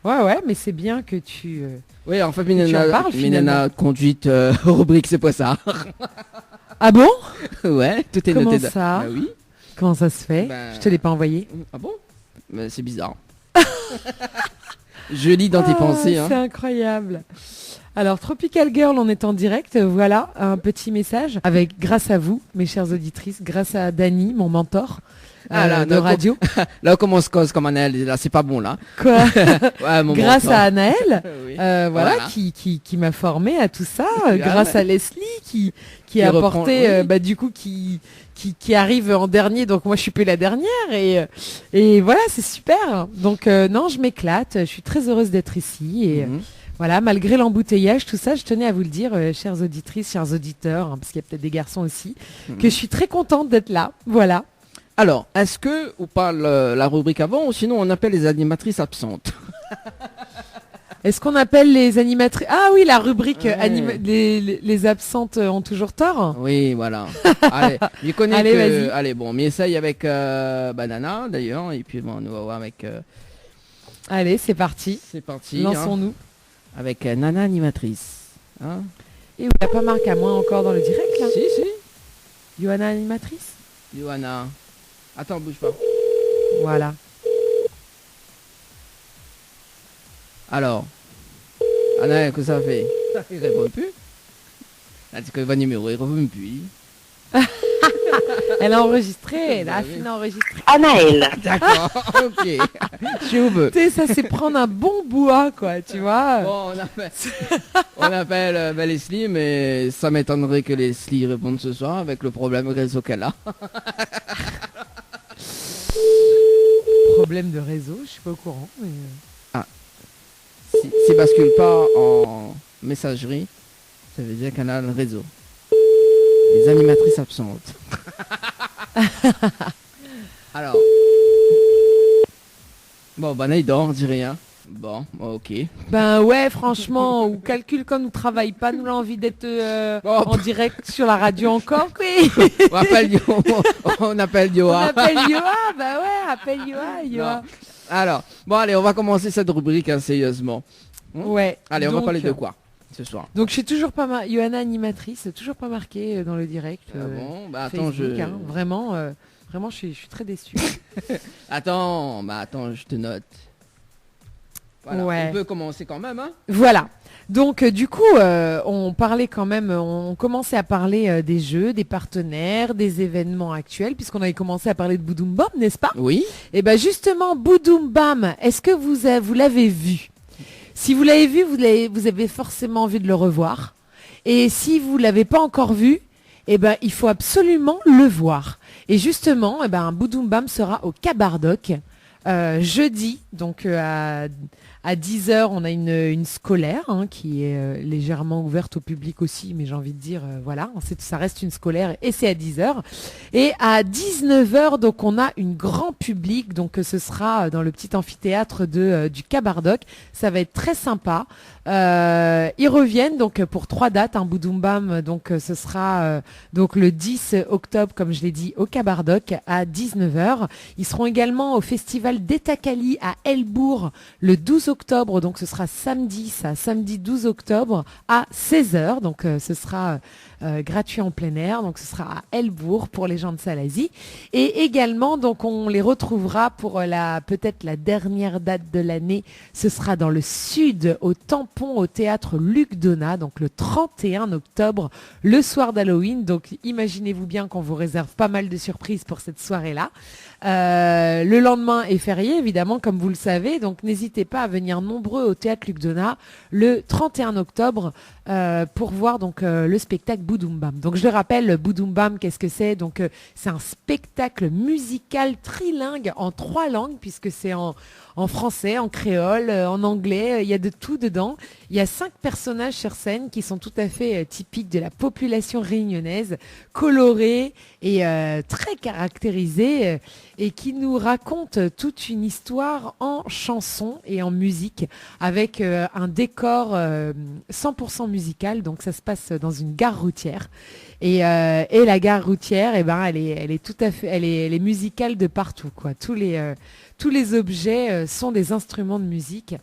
Speaker 10: Ouais, mais c'est bien que tu...
Speaker 3: Oui, en fait,
Speaker 10: tu en parles,
Speaker 3: Nina conduite rubrique, c'est pas ça.
Speaker 10: Ah bon?
Speaker 3: Ouais, tout est
Speaker 10: Comment
Speaker 3: noté.
Speaker 10: ça?
Speaker 3: Bah oui.
Speaker 10: Comment ça se fait?
Speaker 3: Ben-
Speaker 10: Je te l'ai pas envoyé.
Speaker 3: Ah bon? Mais c'est bizarre. Je lis dans tes pensées. Hein.
Speaker 10: C'est incroyable. Alors, Tropical Girl, on est en direct. Voilà, un petit message avec, grâce à vous, mes chères auditrices, grâce à Dani, mon mentor de radio.
Speaker 3: Là, on commence cause comme Anaël. Là, c'est pas bon, là.
Speaker 10: Quoi?
Speaker 3: Ouais, mon
Speaker 10: Grâce
Speaker 3: mentor.
Speaker 10: à Anaël,
Speaker 3: Oui.
Speaker 10: voilà,
Speaker 3: Voilà.
Speaker 10: qui m'a formé à tout ça,
Speaker 3: Ah,
Speaker 10: grâce
Speaker 3: mais-
Speaker 10: à Leslie qui
Speaker 3: Qui
Speaker 10: a
Speaker 3: reprend-
Speaker 10: apporté,
Speaker 3: oui.
Speaker 10: du coup, qui arrive en dernier, donc moi je suis plus la dernière, et voilà, c'est super. Donc non, je m'éclate, je suis très heureuse d'être ici, et
Speaker 3: Mhm.
Speaker 10: voilà, malgré l'embouteillage, tout ça, je tenais à vous le dire, chères auditrices, chers auditeurs, hein, parce qu'il y a peut-être des garçons aussi,
Speaker 3: Mhm.
Speaker 10: que je suis très contente d'être là, voilà.
Speaker 3: Alors, est-ce que on parle la rubrique avant ou sinon on appelle les animatrices absentes?
Speaker 10: Est-ce qu'on appelle les animatrices... Ah oui, la rubrique
Speaker 3: Ouais.
Speaker 10: les absentes ont toujours tort.
Speaker 3: Oui, voilà. Allez, je connais
Speaker 10: Allez,
Speaker 3: que...
Speaker 10: vas-y.
Speaker 3: Allez, bon, on essaye avec Banana, d'ailleurs, et puis bon, on va voir avec...
Speaker 10: Allez, c'est parti.
Speaker 3: c'est parti.
Speaker 10: Lançons-nous.
Speaker 3: Hein, avec Nana animatrice. Hein.
Speaker 10: Et il n'y a pas marqué à moi encore dans le direct, là?
Speaker 3: Si, si.
Speaker 10: Johanna animatrice?
Speaker 3: Johanna. Attends, bouge pas.
Speaker 10: Voilà.
Speaker 3: Alors. Anna, que ça fait? Il répond plus. Ah, tu connais pas le numéro, il répond plus.
Speaker 10: Elle a enregistré, elle a
Speaker 3: Bah oui.
Speaker 10: fini d'enregistrer.
Speaker 9: Anaël.
Speaker 3: D'accord, ok. Je suis où veux.
Speaker 10: Tu sais, ça c'est prendre un bon bois, quoi, tu vois.
Speaker 3: Bon, on appelle Leslie, mais ça m'étonnerait que Leslie réponde ce soir avec le problème réseau qu'elle a.
Speaker 10: Problème de réseau, je suis pas au courant. Mais...
Speaker 3: Si bascule pas en messagerie, ça veut dire qu'elle a le réseau. Les animatrices absentes. Alors. Bon, Bana il dort, dis rien. Bon, ok.
Speaker 10: Ben ouais, franchement, ou calcul quand nous travaille pas, nous a envie d'être en direct sur la radio encore, oui.
Speaker 3: On appelle Yo. On appelle Yo.
Speaker 10: On appelle Yoa, bah ouais, appelle Yoa, Yoa.
Speaker 3: Non. Alors, bon allez, on va commencer cette rubrique hein, sérieusement.
Speaker 10: Ouais.
Speaker 3: Allez, on va
Speaker 10: donc,
Speaker 3: parler de quoi ce soir?
Speaker 10: Donc je suis toujours pas Johanna animatrice, toujours pas marquée dans le direct.
Speaker 3: Ah bon, bah attends,
Speaker 10: Facebook, hein. Vraiment, je suis très déçue.
Speaker 3: Attends, je te note. Voilà,
Speaker 10: Ouais.
Speaker 3: on peut commencer quand même, hein?
Speaker 10: Voilà. Donc du coup, on parlait quand même, on commençait à parler des jeux, des partenaires, des événements actuels, puisqu'on avait commencé à parler de Boudoum Bam, n'est-ce pas?
Speaker 3: Oui.
Speaker 10: Et ben justement, Boudoum Bam, est-ce que vous l'avez vu? Si vous l'avez vu, vous avez forcément envie de le revoir. Et si vous l'avez pas encore vu, eh ben, il faut absolument le voir. Et justement, eh ben, Boudoum Bam sera au Cabardoc jeudi, donc à 10h, on a une scolaire qui est légèrement ouverte au public aussi, mais j'ai envie de dire, voilà, ça reste une scolaire et c'est à 10h. Et à 19h, donc on a une grand public, donc ce sera dans le petit amphithéâtre du Cabardoc. Ça va être très sympa. Ils reviennent donc pour 3 dates, Boudoum Bam, donc ce sera donc le 10 octobre, comme je l'ai dit, au Cabardoc à 19h. Ils seront également au festival d'Etakali à Elbourg le 12 octobre, donc ce sera samedi 12 octobre à 16h, donc ce sera gratuit en plein air, donc ce sera à Elbourg pour les gens de Salazie. Et également, donc on les retrouvera pour peut-être la dernière date de l'année, ce sera dans le sud, au Tampon, au théâtre Luc Donat, donc le 31 octobre, le soir d'Halloween. Donc imaginez-vous bien qu'on vous réserve pas mal de surprises pour cette soirée-là. Le lendemain est férié, évidemment, comme vous le savez, donc n'hésitez pas à venir nombreux au théâtre Luc Donat le 31 octobre pour voir donc le spectacle Boudoum Bam. Donc je le rappelle, Boudoum Bam, qu'est-ce que c'est? Donc c'est un spectacle musical trilingue en 3 langues, puisque c'est en français, en créole, en anglais, il y a de tout dedans. Il y a 5 personnages sur scène qui sont tout à fait typiques de la population réunionnaise, colorés et très caractérisés, et qui nous racontent toute une histoire en chanson et en musique, avec un décor 100% musical. Donc ça se passe dans une gare routière. Et la gare routière, eh ben, elle est tout à fait, elle est musicale de partout, quoi. Tous les objets sont des instruments de musique.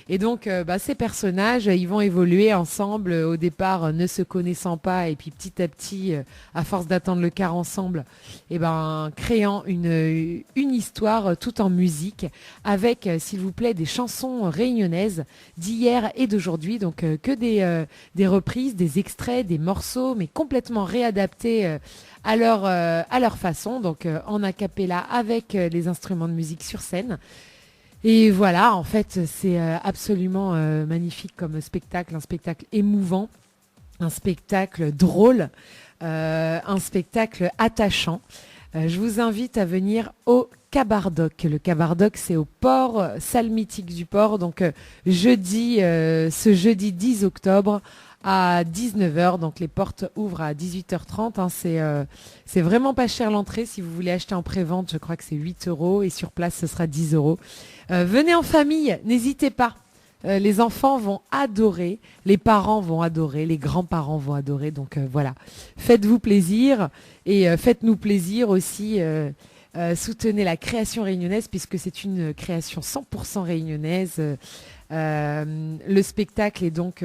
Speaker 10: Et donc, ces personnages, ils vont évoluer ensemble, au départ ne se connaissant pas, et puis petit à petit, à force d'attendre le quart ensemble, eh ben, créant une histoire tout en musique, avec, s'il vous plaît, des chansons réunionnaises d'hier et d'aujourd'hui. Donc, que des reprises, des extraits, des morceaux, mais complètement réadaptés à leur façon, donc en a cappella avec les instruments de musique sur scène. Et voilà, en fait, c'est absolument magnifique comme spectacle, un spectacle émouvant, un spectacle drôle, un spectacle attachant. Je vous invite à venir au Cabardoc. Le Cabardoc, c'est au port, salle mythique du port, donc ce jeudi 10 octobre, à 19h, donc les portes ouvrent à 18h30. C'est vraiment pas cher l'entrée. Si vous voulez acheter en pré-vente, je crois que c'est 8 € et sur place ce sera 10 €. Venez en famille, n'hésitez pas. Les enfants vont adorer, les parents vont adorer, les grands-parents vont adorer. Donc voilà, faites-vous plaisir et faites-nous plaisir aussi. Soutenez la création réunionnaise, puisque c'est une création 100% réunionnaise. Le spectacle est donc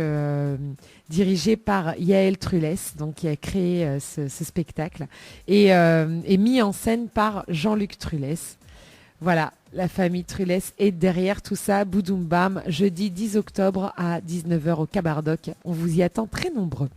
Speaker 10: dirigé par Yael Trulès, donc qui a créé ce spectacle, et mis en scène par Jean-Luc Trulès. Voilà, la famille Trulès est derrière tout ça. Boudoum Bam, jeudi 10 octobre à 19h au Cabardoc. On vous y attend très nombreux.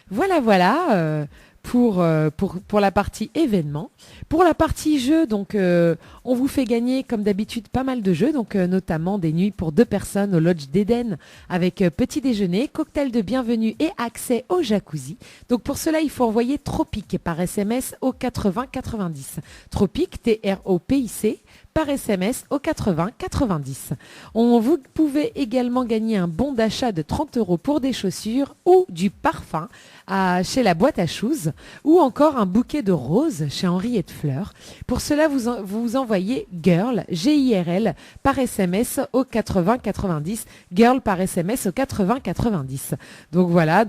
Speaker 10: Voilà. Pour la partie événement. Pour la partie jeu, donc on vous fait gagner comme d'habitude pas mal de jeux, donc notamment des nuits pour 2 personnes au Lodge d'Éden avec petit déjeuner, cocktail de bienvenue et accès au jacuzzi. Donc pour cela, il faut envoyer Tropic par SMS au 80 90. Tropic, TROPIC, par SMS au 80 90. Vous pouvez également gagner un bon d'achat de 30 € pour des chaussures ou du parfum chez la boîte à shoes, ou encore un bouquet de roses chez Henriette Fleurs. Pour cela, vous envoyez GIRL, GIRL, par SMS au 80 90. GIRL par SMS au 80 90. Donc voilà,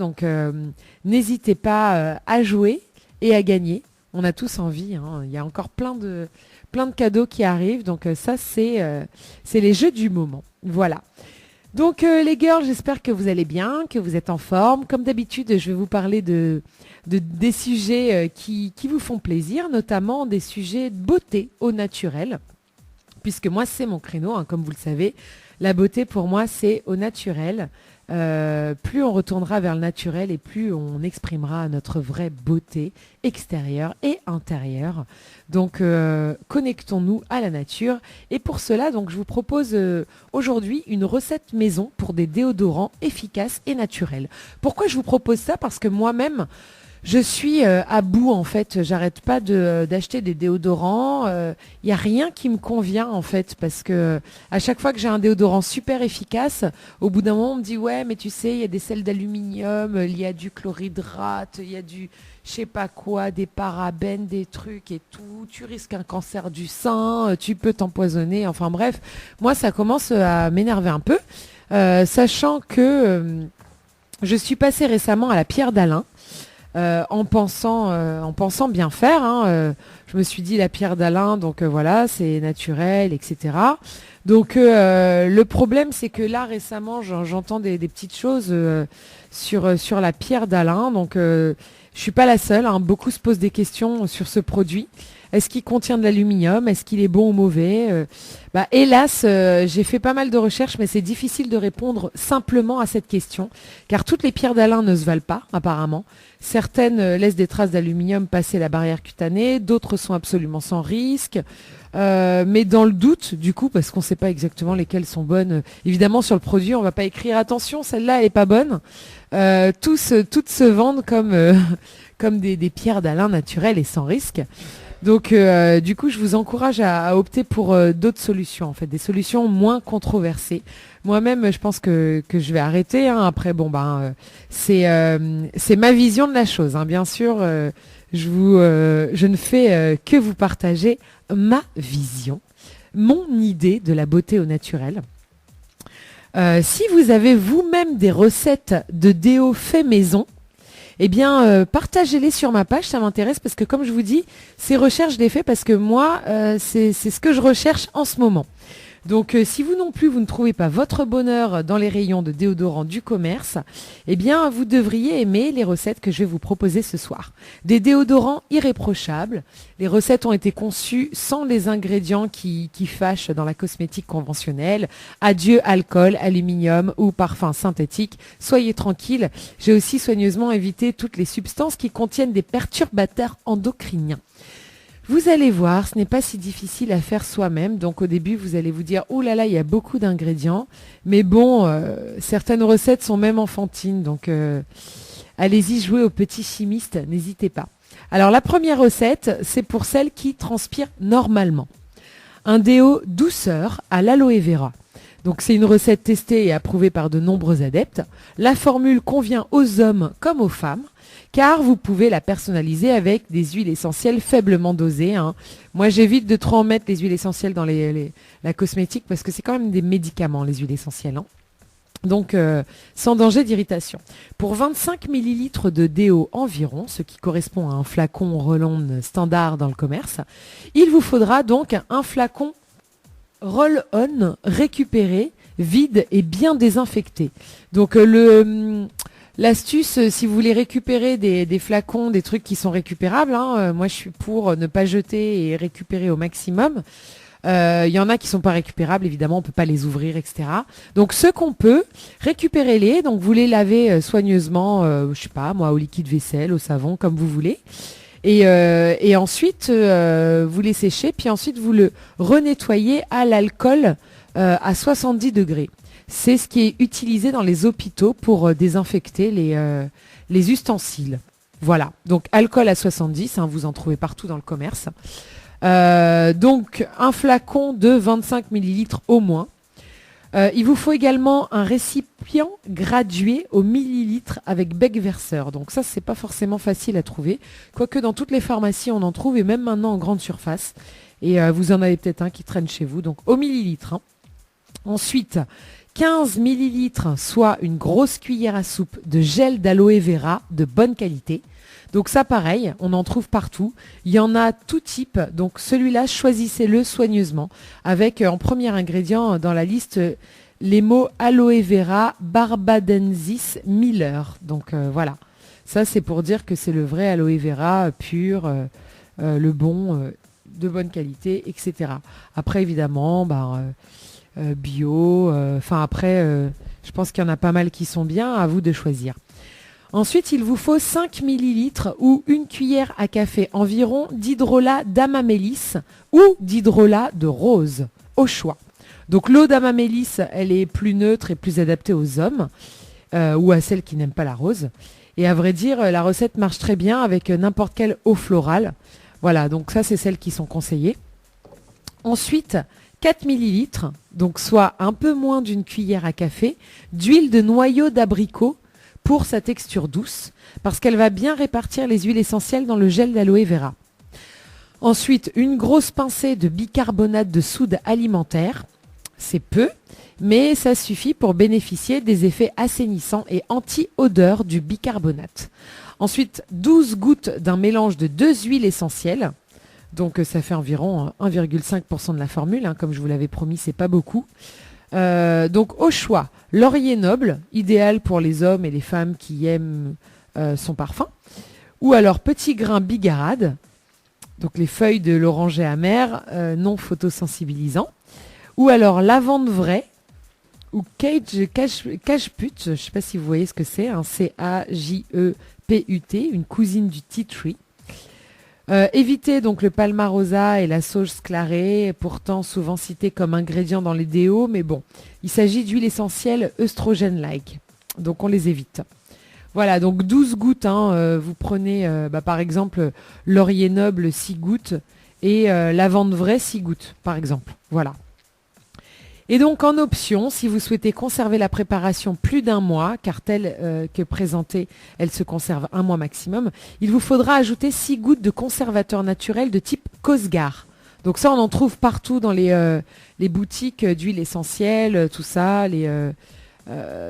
Speaker 10: n'hésitez pas à jouer et à gagner. On a tous envie, il y a encore plein de cadeaux qui arrivent, donc ça c'est les jeux du moment. Voilà. Donc les girls, j'espère que vous allez bien, que vous êtes en forme. Comme d'habitude, je vais vous parler des sujets qui vous font plaisir, notamment des sujets de beauté au naturel, puisque moi c'est mon créneau, comme vous le savez. La beauté pour moi c'est au naturel. Plus on retournera vers le naturel et plus on exprimera notre vraie beauté extérieure et intérieure. Donc connectons-nous à la nature, et pour cela donc je vous propose aujourd'hui une recette maison pour des déodorants efficaces et naturels. Pourquoi je vous propose ça? Parce que moi-même Je suis à bout en fait, j'arrête pas d'acheter des déodorants. Il n'y a rien qui me convient en fait parce que à chaque fois que j'ai un déodorant super efficace, au bout d'un moment on me dit ouais mais tu sais il y a des sels d'aluminium, il y a du chlorhydrate, il y a du je sais pas quoi, des parabènes, des trucs et tout, tu risques un cancer du sein, tu peux t'empoisonner, enfin bref, moi ça commence à m'énerver un peu, sachant que je suis passée récemment à la Pierre d'Alain. En pensant bien faire, hein, je me suis dit la Pierre d'Alain, donc voilà, c'est naturel, etc. Donc le problème, c'est que là récemment, j'entends des petites choses sur la Pierre d'Alain. Donc je suis pas la seule, hein, beaucoup se posent des questions sur ce produit. Est-ce qu'il contient de l'aluminium? Est-ce qu'il est bon ou mauvais? Hélas, j'ai fait pas mal de recherches, mais c'est difficile de répondre simplement à cette question, car toutes les pierres d'Alain ne se valent pas, apparemment. Certaines laissent des traces d'aluminium passer la barrière cutanée, d'autres sont absolument sans risque. Mais dans le doute, du coup, parce qu'on ne sait pas exactement lesquelles sont bonnes, évidemment sur le produit, on ne va pas écrire attention, celle-là elle n'est pas bonne. Toutes se vendent comme des pierres d'Alain naturelles et sans risque. Donc du coup, je vous encourage à opter pour d'autres solutions, en fait, des solutions moins controversées. Moi-même, je pense que je vais arrêter. Hein. Après, c'est ma vision de la chose. Hein. Bien sûr, je ne fais que vous partager ma vision, mon idée de la beauté au naturel. Si vous avez vous-même des recettes de déo fait maison, eh bien, partagez-les sur ma page, ça m'intéresse parce que comme je vous dis, ces recherches, je les fais parce que moi, c'est ce que je recherche en ce moment. Donc, si vous non plus, vous ne trouvez pas votre bonheur dans les rayons de déodorants du commerce, eh bien, vous devriez aimer les recettes que je vais vous proposer ce soir. Des déodorants irréprochables. Les recettes ont été conçues sans les ingrédients qui fâchent dans la cosmétique conventionnelle. Adieu alcool, aluminium ou parfum synthétique. Soyez tranquilles. J'ai aussi soigneusement évité toutes les substances qui contiennent des perturbateurs endocriniens. Vous allez voir, ce n'est pas si difficile à faire soi-même. Donc au début, vous allez vous dire, oh là là, il y a beaucoup d'ingrédients. Mais bon, certaines recettes sont même enfantines. Donc allez-y jouer aux petits chimistes, n'hésitez pas. Alors la première recette, c'est pour celles qui transpirent normalement. Un déo douceur à l'aloe vera. Donc c'est une recette testée et approuvée par de nombreux adeptes. La formule convient aux hommes comme aux femmes, car vous pouvez la personnaliser avec des huiles essentielles faiblement dosées. Hein. Moi, j'évite de trop en mettre les huiles essentielles dans la cosmétique parce que c'est quand même des médicaments, les huiles essentielles. Hein. Donc, sans danger d'irritation. Pour 25 ml de déo environ, ce qui correspond à un flacon roll-on standard dans le commerce, il vous faudra donc un flacon roll-on récupéré, vide et bien désinfecté. Donc, l'astuce, si vous voulez récupérer des flacons, des trucs qui sont récupérables, hein, moi je suis pour ne pas jeter et récupérer au maximum. Il y en a qui sont pas récupérables, évidemment, on peut pas les ouvrir, etc. Donc ceux qu'on peut, récupérez-les. Donc vous les lavez soigneusement, je sais pas, moi, au liquide vaisselle, au savon, comme vous voulez. Et ensuite, vous les séchez, puis ensuite vous le renettoyez à l'alcool à 70 degrés. C'est ce qui est utilisé dans les hôpitaux pour désinfecter les ustensiles. Voilà, donc alcool à 70, hein, vous en trouvez partout dans le commerce. Donc un flacon de 25 ml au moins. Il vous faut également un récipient gradué au millilitre avec bec verseur. Donc ça, c'est pas forcément facile à trouver. Quoique dans toutes les pharmacies, on en trouve et même maintenant en grande surface. Et vous en avez peut-être un qui traîne chez vous. Donc au millilitre. Hein. Ensuite, 15 ml, soit une grosse cuillère à soupe de gel d'aloe vera de bonne qualité. Donc ça pareil, on en trouve partout. Il y en a tout type. Donc celui-là, choisissez-le soigneusement. Avec en premier ingrédient dans la liste les mots aloe vera barbadensis Miller. Donc voilà. Ça c'est pour dire que c'est le vrai aloe vera pur, le bon, de bonne qualité, etc. Après évidemment, bio, je pense qu'il y en a pas mal qui sont bien, à vous de choisir. Ensuite, il vous faut 5 ml ou une cuillère à café environ d'hydrolat d'amamélis ou d'hydrolat de rose, au choix. Donc l'eau d'amamélis, elle est plus neutre et plus adaptée aux hommes ou à celles qui n'aiment pas la rose. Et à vrai dire, la recette marche très bien avec n'importe quelle eau florale. Voilà, donc ça, c'est celles qui sont conseillées. Ensuite, 4 millilitres, donc soit un peu moins d'une cuillère à café, d'huile de noyau d'abricot pour sa texture douce, parce qu'elle va bien répartir les huiles essentielles dans le gel d'aloe vera. Ensuite, une grosse pincée de bicarbonate de soude alimentaire. C'est peu, mais ça suffit pour bénéficier des effets assainissants et anti-odeur du bicarbonate. Ensuite, 12 gouttes d'un mélange de 2 huiles essentielles. Donc ça fait environ 1,5% de la formule, hein, comme je vous l'avais promis, c'est pas beaucoup. Donc au choix, laurier noble, idéal pour les hommes et les femmes qui aiment son parfum. Ou alors petit grain bigarade, donc les feuilles de l'oranger amer non photosensibilisant. Ou alors lavande vraie, ou cajeput, je ne sais pas si vous voyez ce que c'est, un C-A-J-E-P-U-T, une cousine du tea tree. Évitez donc le palmarosa et la sauge clarée, pourtant souvent cités comme ingrédients dans les déos, mais bon, il s'agit d'huiles essentielles œstrogène-like, donc on les évite. Voilà, donc 12 gouttes, hein, vous prenez par exemple laurier noble 6 gouttes et lavande vraie 6 gouttes par exemple, voilà. Et donc en option, si vous souhaitez conserver la préparation plus d'un mois, car telle que présentée, elle se conserve 1 mois maximum, il vous faudra ajouter 6 gouttes de conservateur naturel de type Cosgar. Donc ça, on en trouve partout dans les boutiques d'huile essentielle, tout ça, les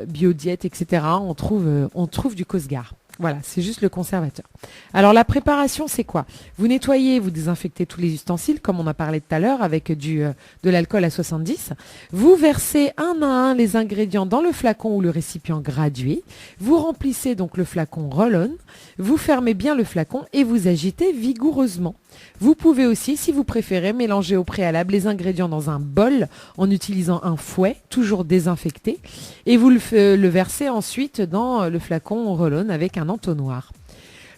Speaker 10: biodiètes, etc. On trouve du Cosgar. Voilà, c'est juste le conservateur. Alors la préparation, c'est quoi? Vous nettoyez, vous désinfectez tous les ustensiles, comme on a parlé tout à l'heure, avec de l'alcool à 70. Vous versez un à un les ingrédients dans le flacon ou le récipient gradué. Vous remplissez donc le flacon roll-on. Vous fermez bien le flacon et vous agitez vigoureusement. Vous pouvez aussi, si vous préférez, mélanger au préalable les ingrédients dans un bol en utilisant un fouet, toujours désinfecté, et vous le versez ensuite dans le flacon roll-on avec un entonnoir.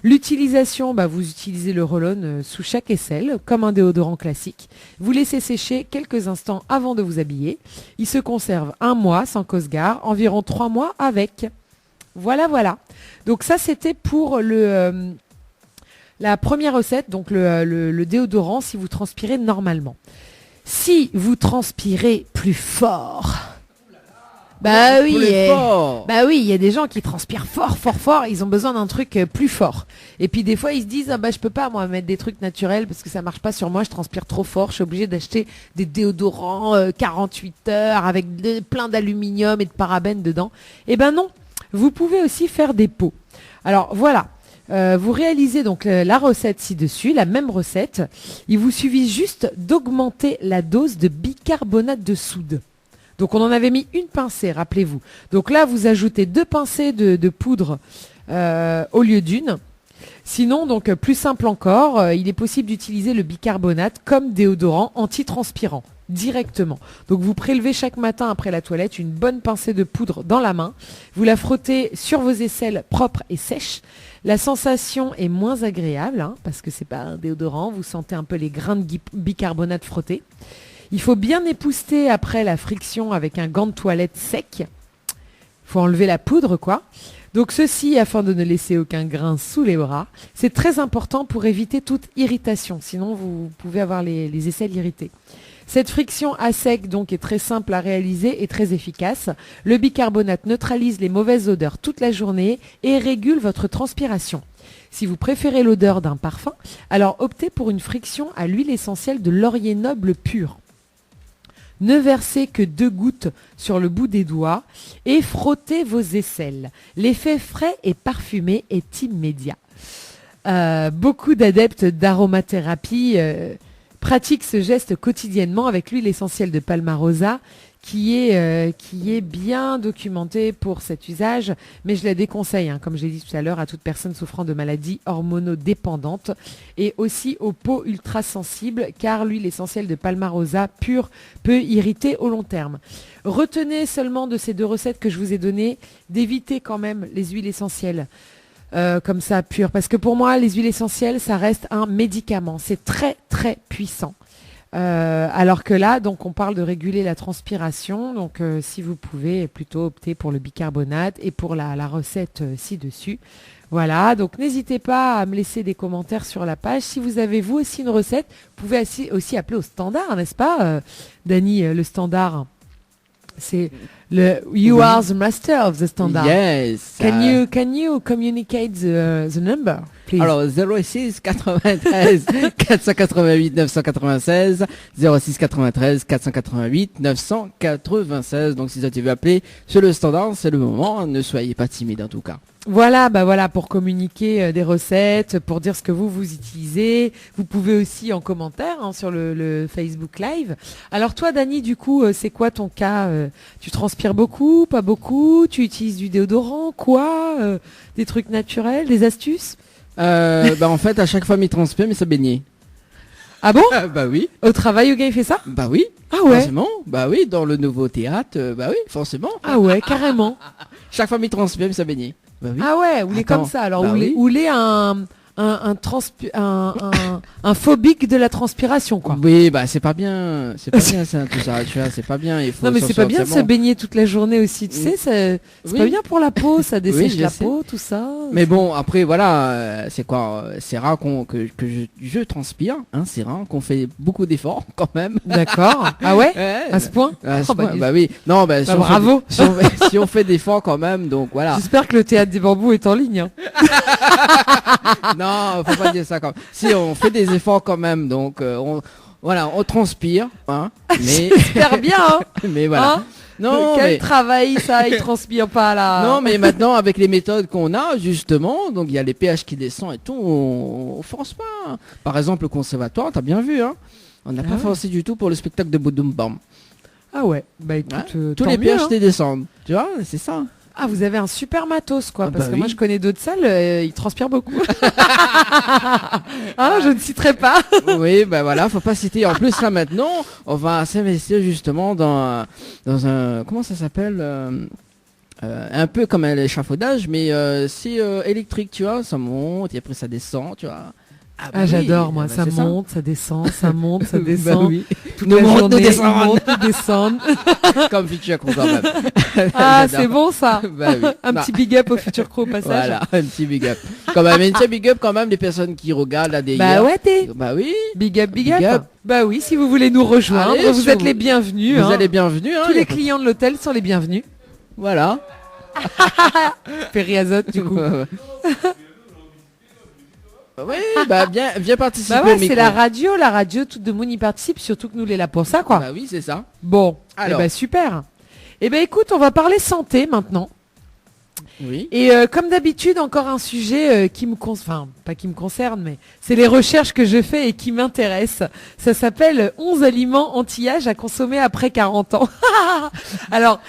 Speaker 10: L'utilisation, vous utilisez le roll-on sous chaque aisselle, comme un déodorant classique. Vous laissez sécher quelques instants avant de vous habiller. Il se conserve 1 mois sans Cosgar, environ 3 mois avec. Voilà, voilà. Donc ça, c'était pour la première recette, donc le déodorant, si vous transpirez normalement. Si vous transpirez plus fort, oui, il y a des gens qui transpirent fort, ils ont besoin d'un truc plus fort. Et puis des fois, ils se disent, je peux pas, moi, mettre des trucs naturels parce que ça marche pas sur moi, je transpire trop fort, je suis obligée d'acheter des déodorants 48 heures avec plein d'aluminium et de parabènes dedans. Eh ben non, vous pouvez aussi faire des pots. Alors voilà. Vous réalisez donc la recette ci-dessus, la même recette. Il vous suffit juste d'augmenter la dose de bicarbonate de soude. Donc on en avait mis 1 pincée, rappelez-vous. Donc là, vous ajoutez 2 pincées de poudre au lieu d'1. Sinon, donc plus simple encore, il est possible d'utiliser le bicarbonate comme déodorant antitranspirant directement. Donc vous prélevez chaque matin après la toilette une bonne pincée de poudre dans la main. Vous la frottez sur vos aisselles propres et sèches. La sensation est moins agréable parce que c'est pas un déodorant. Vous sentez un peu les grains de bicarbonate frottés. Il faut bien épousseter après la friction avec un gant de toilette sec. Il faut enlever la poudre, quoi. Donc ceci, afin de ne laisser aucun grain sous les bras, c'est très important pour éviter toute irritation. Sinon, vous pouvez avoir les aisselles irritées. Cette friction à sec donc est très simple à réaliser et très efficace. Le bicarbonate neutralise les mauvaises odeurs toute la journée et régule votre transpiration. Si vous préférez l'odeur d'un parfum, alors optez pour une friction à l'huile essentielle de laurier noble pur. Ne versez que 2 gouttes sur le bout des doigts et frottez vos aisselles. L'effet frais et parfumé est immédiat. Beaucoup d'adeptes d'aromathérapie pratiquent ce geste quotidiennement avec l'huile essentielle de Palmarosa qui est bien documentée pour cet usage, mais je la déconseille, comme j'ai dit tout à l'heure, à toute personne souffrant de maladies hormonodépendantes et aussi aux peaux ultra sensibles, car l'huile essentielle de Palmarosa pure peut irriter au long terme. Retenez seulement de ces 2 recettes que je vous ai données d'éviter quand même les huiles essentielles comme ça pures, parce que pour moi les huiles essentielles ça reste un médicament, c'est très très puissant. Alors que là, donc on parle de réguler la transpiration. Donc si vous pouvez plutôt opter pour le bicarbonate et pour la recette ci-dessus. Voilà, donc n'hésitez pas à me laisser des commentaires sur la page. Si vous avez vous aussi une recette, vous pouvez aussi appeler au standard, n'est-ce pas, Dany, le standard. C'est le You are the master of the standard.
Speaker 3: Yes.
Speaker 10: Can you communicate the number, please?
Speaker 3: Alors 06 93 488 996 06 93 488 996. Donc si vous avez appelé sur le standard, c'est le moment. Ne soyez pas timide en tout cas.
Speaker 10: Voilà, pour communiquer des recettes, pour dire ce que vous utilisez. Vous pouvez aussi en commentaire sur le Facebook Live. Alors toi, Dany, du coup, c'est quoi ton cas? Tu transpires beaucoup, pas beaucoup? Tu utilises du déodorant, quoi? Des trucs naturels, des astuces?
Speaker 3: En fait, à chaque fois, il transpire, mais ça baignait.
Speaker 10: Ah bon?
Speaker 3: Bah oui.
Speaker 10: Au travail, au gars, il fait ça?
Speaker 3: Bah oui.
Speaker 10: Ah ouais?
Speaker 3: Forcément. Bah oui, dans le nouveau théâtre, bah oui, forcément.
Speaker 10: Ah ouais, carrément.
Speaker 3: Chaque fois, il transpire, mais ça baignait. Bah oui.
Speaker 10: Ah ouais, ou est comme ça. Alors,
Speaker 3: bah
Speaker 10: ou est un phobique de la transpiration, quoi.
Speaker 3: Oui, bah c'est pas bien ça, tout ça, tu vois, c'est pas bien. Il faut
Speaker 10: non mais c'est pas bien de se baigner toute la journée aussi, tu sais, c'est pas bien pour la peau, ça dessèche la peau, tout ça.
Speaker 3: Mais bon, après voilà, c'est quoi, c'est rare que je transpire, hein, c'est rare qu'on fait beaucoup d'efforts quand même.
Speaker 10: D'accord. Ah ouais, à ce point.
Speaker 3: Bah oui. Non, bah,
Speaker 10: bravo.
Speaker 3: Si on fait d'efforts quand même, donc voilà.
Speaker 10: J'espère que le théâtre des bambous est en ligne. Hein.
Speaker 3: Non, faut pas dire ça quand même. Si on fait des efforts quand même, donc on transpire, hein. Mais
Speaker 10: j'espère bien. Hein.
Speaker 3: Mais voilà.
Speaker 10: Hein, non, quel travail ça, il transpire pas là.
Speaker 3: Non, mais maintenant avec les méthodes qu'on a justement, donc il y a les pH qui descendent et tout, on force pas. Par exemple, le conservatoire, t'as bien vu, hein. On n'a pas forcé du tout pour le spectacle de Boudoum Bam.
Speaker 10: Ah ouais. Bah écoute,
Speaker 3: tous les pH descendent. Tu vois, c'est ça.
Speaker 10: Ah, vous avez un super matos, quoi. Parce que moi, je connais d'autres salles, ils transpirent beaucoup. Ah, je ne citerai pas.
Speaker 3: Oui, bah voilà, faut pas citer. En plus, là, maintenant, on va s'investir justement dans un, comment ça s'appelle, un peu comme un échafaudage, mais c'est électrique, tu vois. Ça monte et après ça descend, tu vois.
Speaker 10: Ah, j'adore, moi. Ça monte, ça descend, ça monte, ça descend.
Speaker 3: Bah oui.
Speaker 10: Toute la journée, nous descendent.
Speaker 3: Comme Future Crew quand même.
Speaker 10: Ah, c'est bon ça.
Speaker 3: Bah oui.
Speaker 10: Un petit big up au Future Crew au passage.
Speaker 3: Voilà, un petit big up. Quand même, un petit big up quand même les personnes qui regardent la DIA.
Speaker 10: Bah ouais,
Speaker 3: Bah oui.
Speaker 10: Big up. Bah oui, si vous voulez nous rejoindre,
Speaker 3: allez,
Speaker 10: vous êtes les bienvenus.
Speaker 3: Vous êtes les bienvenus.
Speaker 10: Tous les clients de l'hôtel sont les bienvenus.
Speaker 3: Voilà.
Speaker 10: Périazote du coup.
Speaker 3: Oui, bah bien participer.
Speaker 10: Bah ouais, c'est la radio, toute de monde y participe, surtout que nous les là pour ça, quoi.
Speaker 3: Bah oui, c'est ça.
Speaker 10: Bon,
Speaker 3: alors,
Speaker 10: super. Écoute, on va parler santé maintenant.
Speaker 3: Oui.
Speaker 10: Et comme d'habitude, encore un sujet qui me concerne, pas qui me concerne, mais c'est les recherches que je fais et qui m'intéressent. Ça s'appelle 11 aliments anti-âge à consommer après 40 ans. Alors,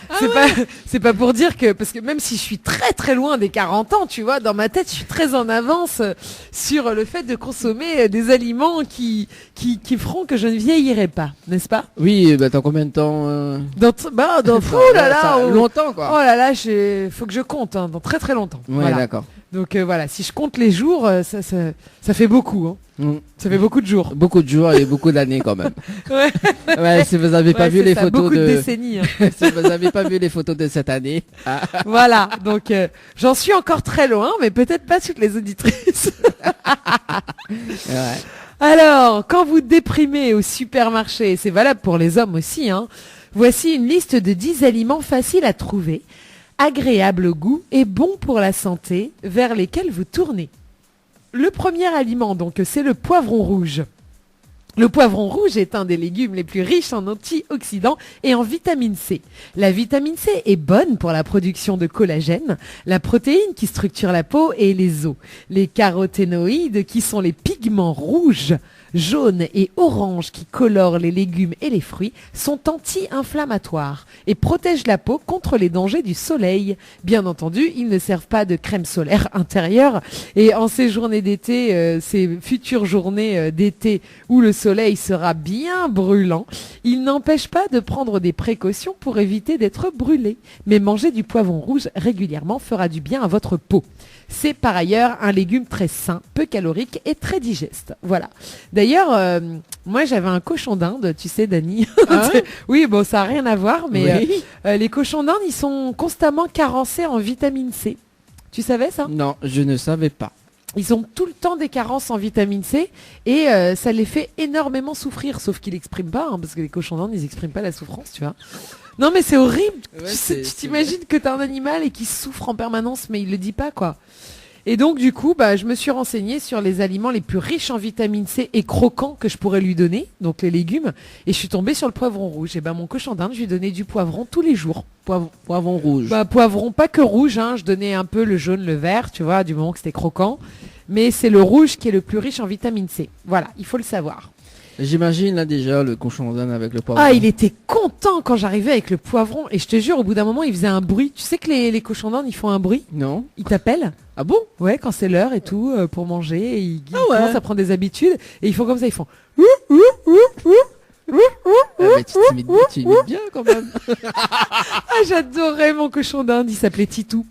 Speaker 10: c'est pas pour dire que, parce que même si je suis très très loin des 40 ans, tu vois, dans ma tête, je suis très en avance sur le fait de consommer des aliments qui feront que je ne vieillirai pas, n'est-ce pas?
Speaker 3: Oui, bah t'as combien de temps longtemps quoi.
Speaker 10: Oh là là, faut que je compte. Dans très très longtemps.
Speaker 3: Ouais,
Speaker 10: voilà.
Speaker 3: D'accord.
Speaker 10: Donc voilà, si je compte les jours, ça fait beaucoup. Hein. Ça fait beaucoup de jours.
Speaker 3: Beaucoup de jours et beaucoup d'années quand même. Ouais, si vous n'avez pas vu les photos
Speaker 10: beaucoup de décennies. Hein.
Speaker 3: Si vous n'avez pas vu les photos de cette année.
Speaker 10: Voilà, donc j'en suis encore très loin, mais peut-être pas toutes les auditrices.
Speaker 3: Ouais.
Speaker 10: Alors, quand vous déprimez au supermarché, c'est valable pour les hommes aussi, hein, voici une liste de 10 aliments faciles à trouver, agréables au goût et bons pour la santé, vers lesquels vous tournez. Le premier aliment, donc, c'est le poivron rouge. Le poivron rouge est un des légumes les plus riches en antioxydants et en vitamine C. La vitamine C est bonne pour la production de collagène, la protéine qui structure la peau et les os. Les caroténoïdes, qui sont les pigments rouges, jaunes et oranges qui colorent les légumes et les fruits, sont anti-inflammatoires et protègent la peau contre les dangers du soleil. Bien entendu, ils ne servent pas de crème solaire intérieure et en ces journées d'été, ces futures journées d'été où le soleil sera bien brûlant, ils n'empêchent pas de prendre des précautions pour éviter d'être brûlé. Mais manger du poivron rouge régulièrement fera du bien à votre peau. C'est par ailleurs un légume très sain, peu calorique et très digeste. Voilà. D'ailleurs, d'ailleurs, moi j'avais un cochon d'Inde, tu sais, Dani.
Speaker 3: Ah ouais
Speaker 10: Oui, bon, ça n'a rien à voir, mais
Speaker 3: Oui.
Speaker 10: les cochons d'Inde, ils sont constamment carencés en vitamine C. Tu savais ça?
Speaker 3: Non, je ne savais pas.
Speaker 10: Ils ont tout le temps des carences en vitamine C et ça les fait énormément souffrir, sauf qu'ils l'expriment pas, hein, parce que les cochons d'Inde, ils n'expriment pas la souffrance, tu vois. Non mais c'est horrible.
Speaker 3: Ouais,
Speaker 10: Tu t'imagines que t'as un animal et qui souffre en permanence, mais il le dit pas, quoi. Et donc du coup, je me suis renseignée sur les aliments les plus riches en vitamine C et croquants que je pourrais lui donner, donc les légumes, et je suis tombée sur le poivron rouge. Et mon cochon d'Inde, je lui donnais du poivron tous les jours.
Speaker 3: Poivron rouge.
Speaker 10: Poivron pas que rouge, hein, je donnais un peu le jaune, le vert, tu vois, du moment que c'était croquant. Mais c'est le rouge qui est le plus riche en vitamine C. Voilà, il faut le savoir.
Speaker 3: J'imagine là déjà le cochon d'Inde avec le poivron.
Speaker 10: Ah, il était content quand j'arrivais avec le poivron. Et je te jure, au bout d'un moment, il faisait un bruit. Tu sais que les cochons d'Inde, ils font un bruit?
Speaker 3: Non.
Speaker 10: Ils t'appellent?
Speaker 3: Ah bon?
Speaker 10: Ouais, quand c'est l'heure et tout, pour manger. Et ils
Speaker 3: Ah ouais.
Speaker 10: commencent à prendre des habitudes. Et ils font comme ça, ils font...
Speaker 3: Mais tu imites bien quand même.
Speaker 10: Ah, j'adorais mon cochon d'Inde, il s'appelait Titou.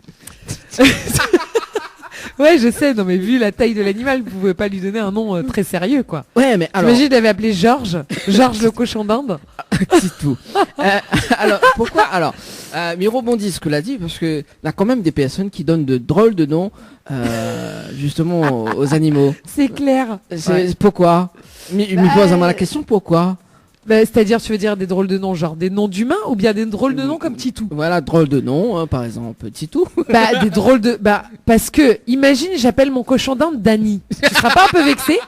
Speaker 10: Ouais, je sais, non mais vu la taille de l'animal, vous pouvez pas lui donner un nom très sérieux, quoi.
Speaker 3: Ouais, mais alors...
Speaker 10: T'imagines, je l'avais appelé Georges le cochon d'Inde.
Speaker 3: Titou. Alors, pourquoi? Alors, mais rebondis ce que l'a dit, parce que y a quand même des personnes qui donnent de drôles de noms, justement, aux animaux.
Speaker 10: C'est clair.
Speaker 3: Pourquoi? Mais pose-moi la question, pourquoi?
Speaker 10: C'est-à-dire, tu veux dire des drôles de noms, genre des noms d'humains ou bien des drôles de noms comme Titou?
Speaker 3: Voilà, drôle de nom, hein, par exemple, Titou.
Speaker 10: Des drôles de... parce que, imagine, j'appelle mon cochon d'Inde Dani. Tu seras pas un peu vexé?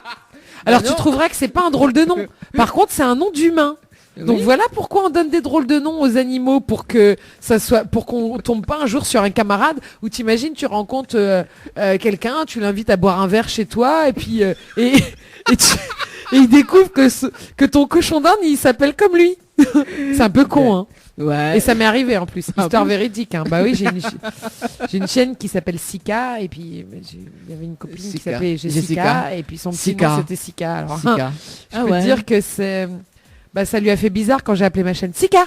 Speaker 10: Alors, tu trouveras que c'est pas un drôle de nom. Par contre, c'est un nom d'humain. Donc voilà pourquoi on donne des drôles de noms aux animaux, pour que ça soit, pour qu'on tombe pas un jour sur un camarade où t'imagines, tu rencontres quelqu'un, tu l'invites à boire un verre chez toi et puis et il découvre que ton cochon d'Inde il s'appelle comme lui. C'est un peu con, hein.
Speaker 3: Ouais.
Speaker 10: Et ça m'est arrivé en plus, histoire véridique, hein. Bah oui, j'ai une chienne qui s'appelle Sika et puis il y avait une copine qui s'appelait Jessica et puis son petit nom c'était Sika. Alors
Speaker 3: Sika.
Speaker 10: je peux te dire que c'est ça lui a fait bizarre quand j'ai appelé ma chaîne Sika.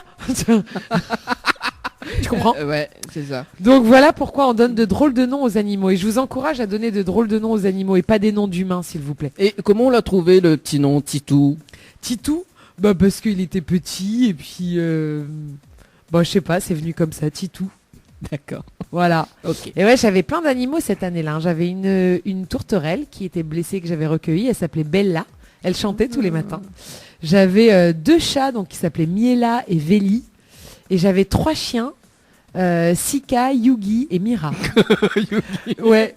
Speaker 10: Tu comprends?
Speaker 3: Ouais, c'est ça.
Speaker 10: Donc voilà pourquoi on donne de drôles de noms aux animaux. Et je vous encourage à donner de drôles de noms aux animaux et pas des noms d'humains, s'il vous plaît.
Speaker 3: Et comment on l'a trouvé, le petit nom Titou?
Speaker 10: Titou? Parce qu'il était petit et puis... je sais pas, c'est venu comme ça, Titou.
Speaker 3: D'accord.
Speaker 10: Voilà.
Speaker 3: Ok.
Speaker 10: Et ouais, j'avais plein d'animaux cette année-là, hein. J'avais une tourterelle qui était blessée, que j'avais recueillie. Elle s'appelait Bella. Elle chantait tous les matins. J'avais 2 chats donc qui s'appelaient Miela et Veli. Et j'avais 3 chiens, Sika, Yugi et Mira. Yugi. Ouais.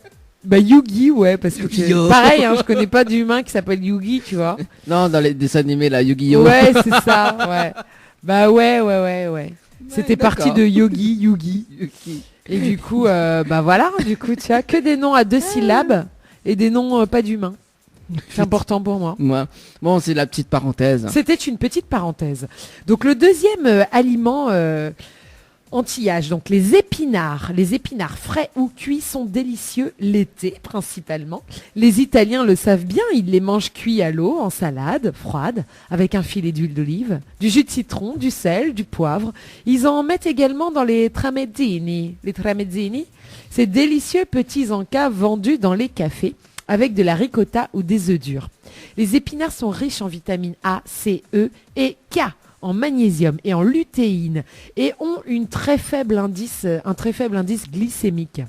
Speaker 10: Yugi, ouais, parce que pareil, hein, je connais pas d'humain qui s'appelle Yugi, tu vois.
Speaker 3: Non, dans les dessins animés, là, Yu-Gi-Oh!
Speaker 10: Ouais, c'est ça, ouais. Ouais. C'était parti de Yogi, Yugi. Et du coup, voilà, du coup, tu as que des noms à 2 syllabes et des noms pas d'humains. C'est important pour moi.
Speaker 3: Bon, c'est la petite parenthèse.
Speaker 10: C'était une petite parenthèse. Donc le deuxième aliment anti-âge, donc les épinards. Les épinards frais ou cuits sont délicieux l'été principalement. Les Italiens le savent bien, ils les mangent cuits à l'eau, en salade, froide, avec un filet d'huile d'olive, du jus de citron, du sel, du poivre. Ils en mettent également dans les tramezzini. Les tramezzini, c'est délicieux petits encas vendus dans les cafés, avec de la ricotta ou des œufs durs. Les épinards sont riches en vitamines A, C, E et K, en magnésium et en lutéine, et ont un très faible indice glycémique.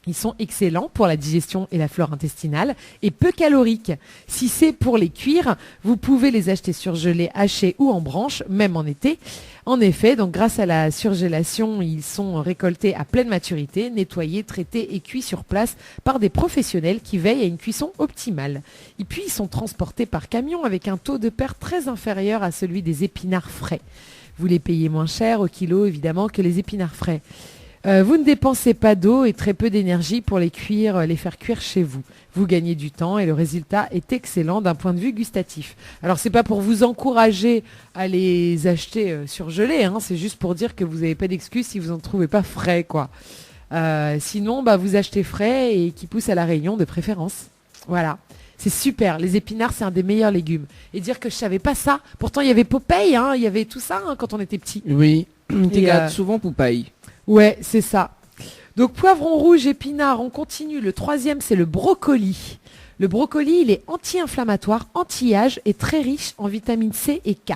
Speaker 10: Ils sont excellents pour la digestion et la flore intestinale et peu caloriques. Si c'est pour les cuire, vous pouvez les acheter surgelés, hachés ou en branches, même en été. En effet, donc grâce à la surgélation, ils sont récoltés à pleine maturité, nettoyés, traités et cuits sur place par des professionnels qui veillent à une cuisson optimale. Et puis, ils sont transportés par camion avec un taux de perte très inférieur à celui des épinards frais. Vous les payez moins cher au kilo, évidemment, que les épinards frais. Vous ne dépensez pas d'eau et très peu d'énergie pour les faire cuire chez vous. Vous gagnez du temps et le résultat est excellent d'un point de vue gustatif. Alors c'est pas pour vous encourager à les acheter surgelés, hein, c'est juste pour dire que vous n'avez pas d'excuse si vous n'en trouvez pas frais, quoi. Sinon, vous achetez frais et qui poussent à la Réunion de préférence. Voilà. C'est super, les épinards c'est un des meilleurs légumes. Et dire que je savais pas ça, pourtant il y avait Popeye, hein, il y avait tout ça quand on était petit.
Speaker 3: Oui, tu regardes souvent Popeye.
Speaker 10: Ouais, c'est ça. Donc poivron rouge, épinard, on continue. Le troisième, c'est le brocoli. Le brocoli, il est anti-inflammatoire, anti-âge et très riche en vitamine C et K.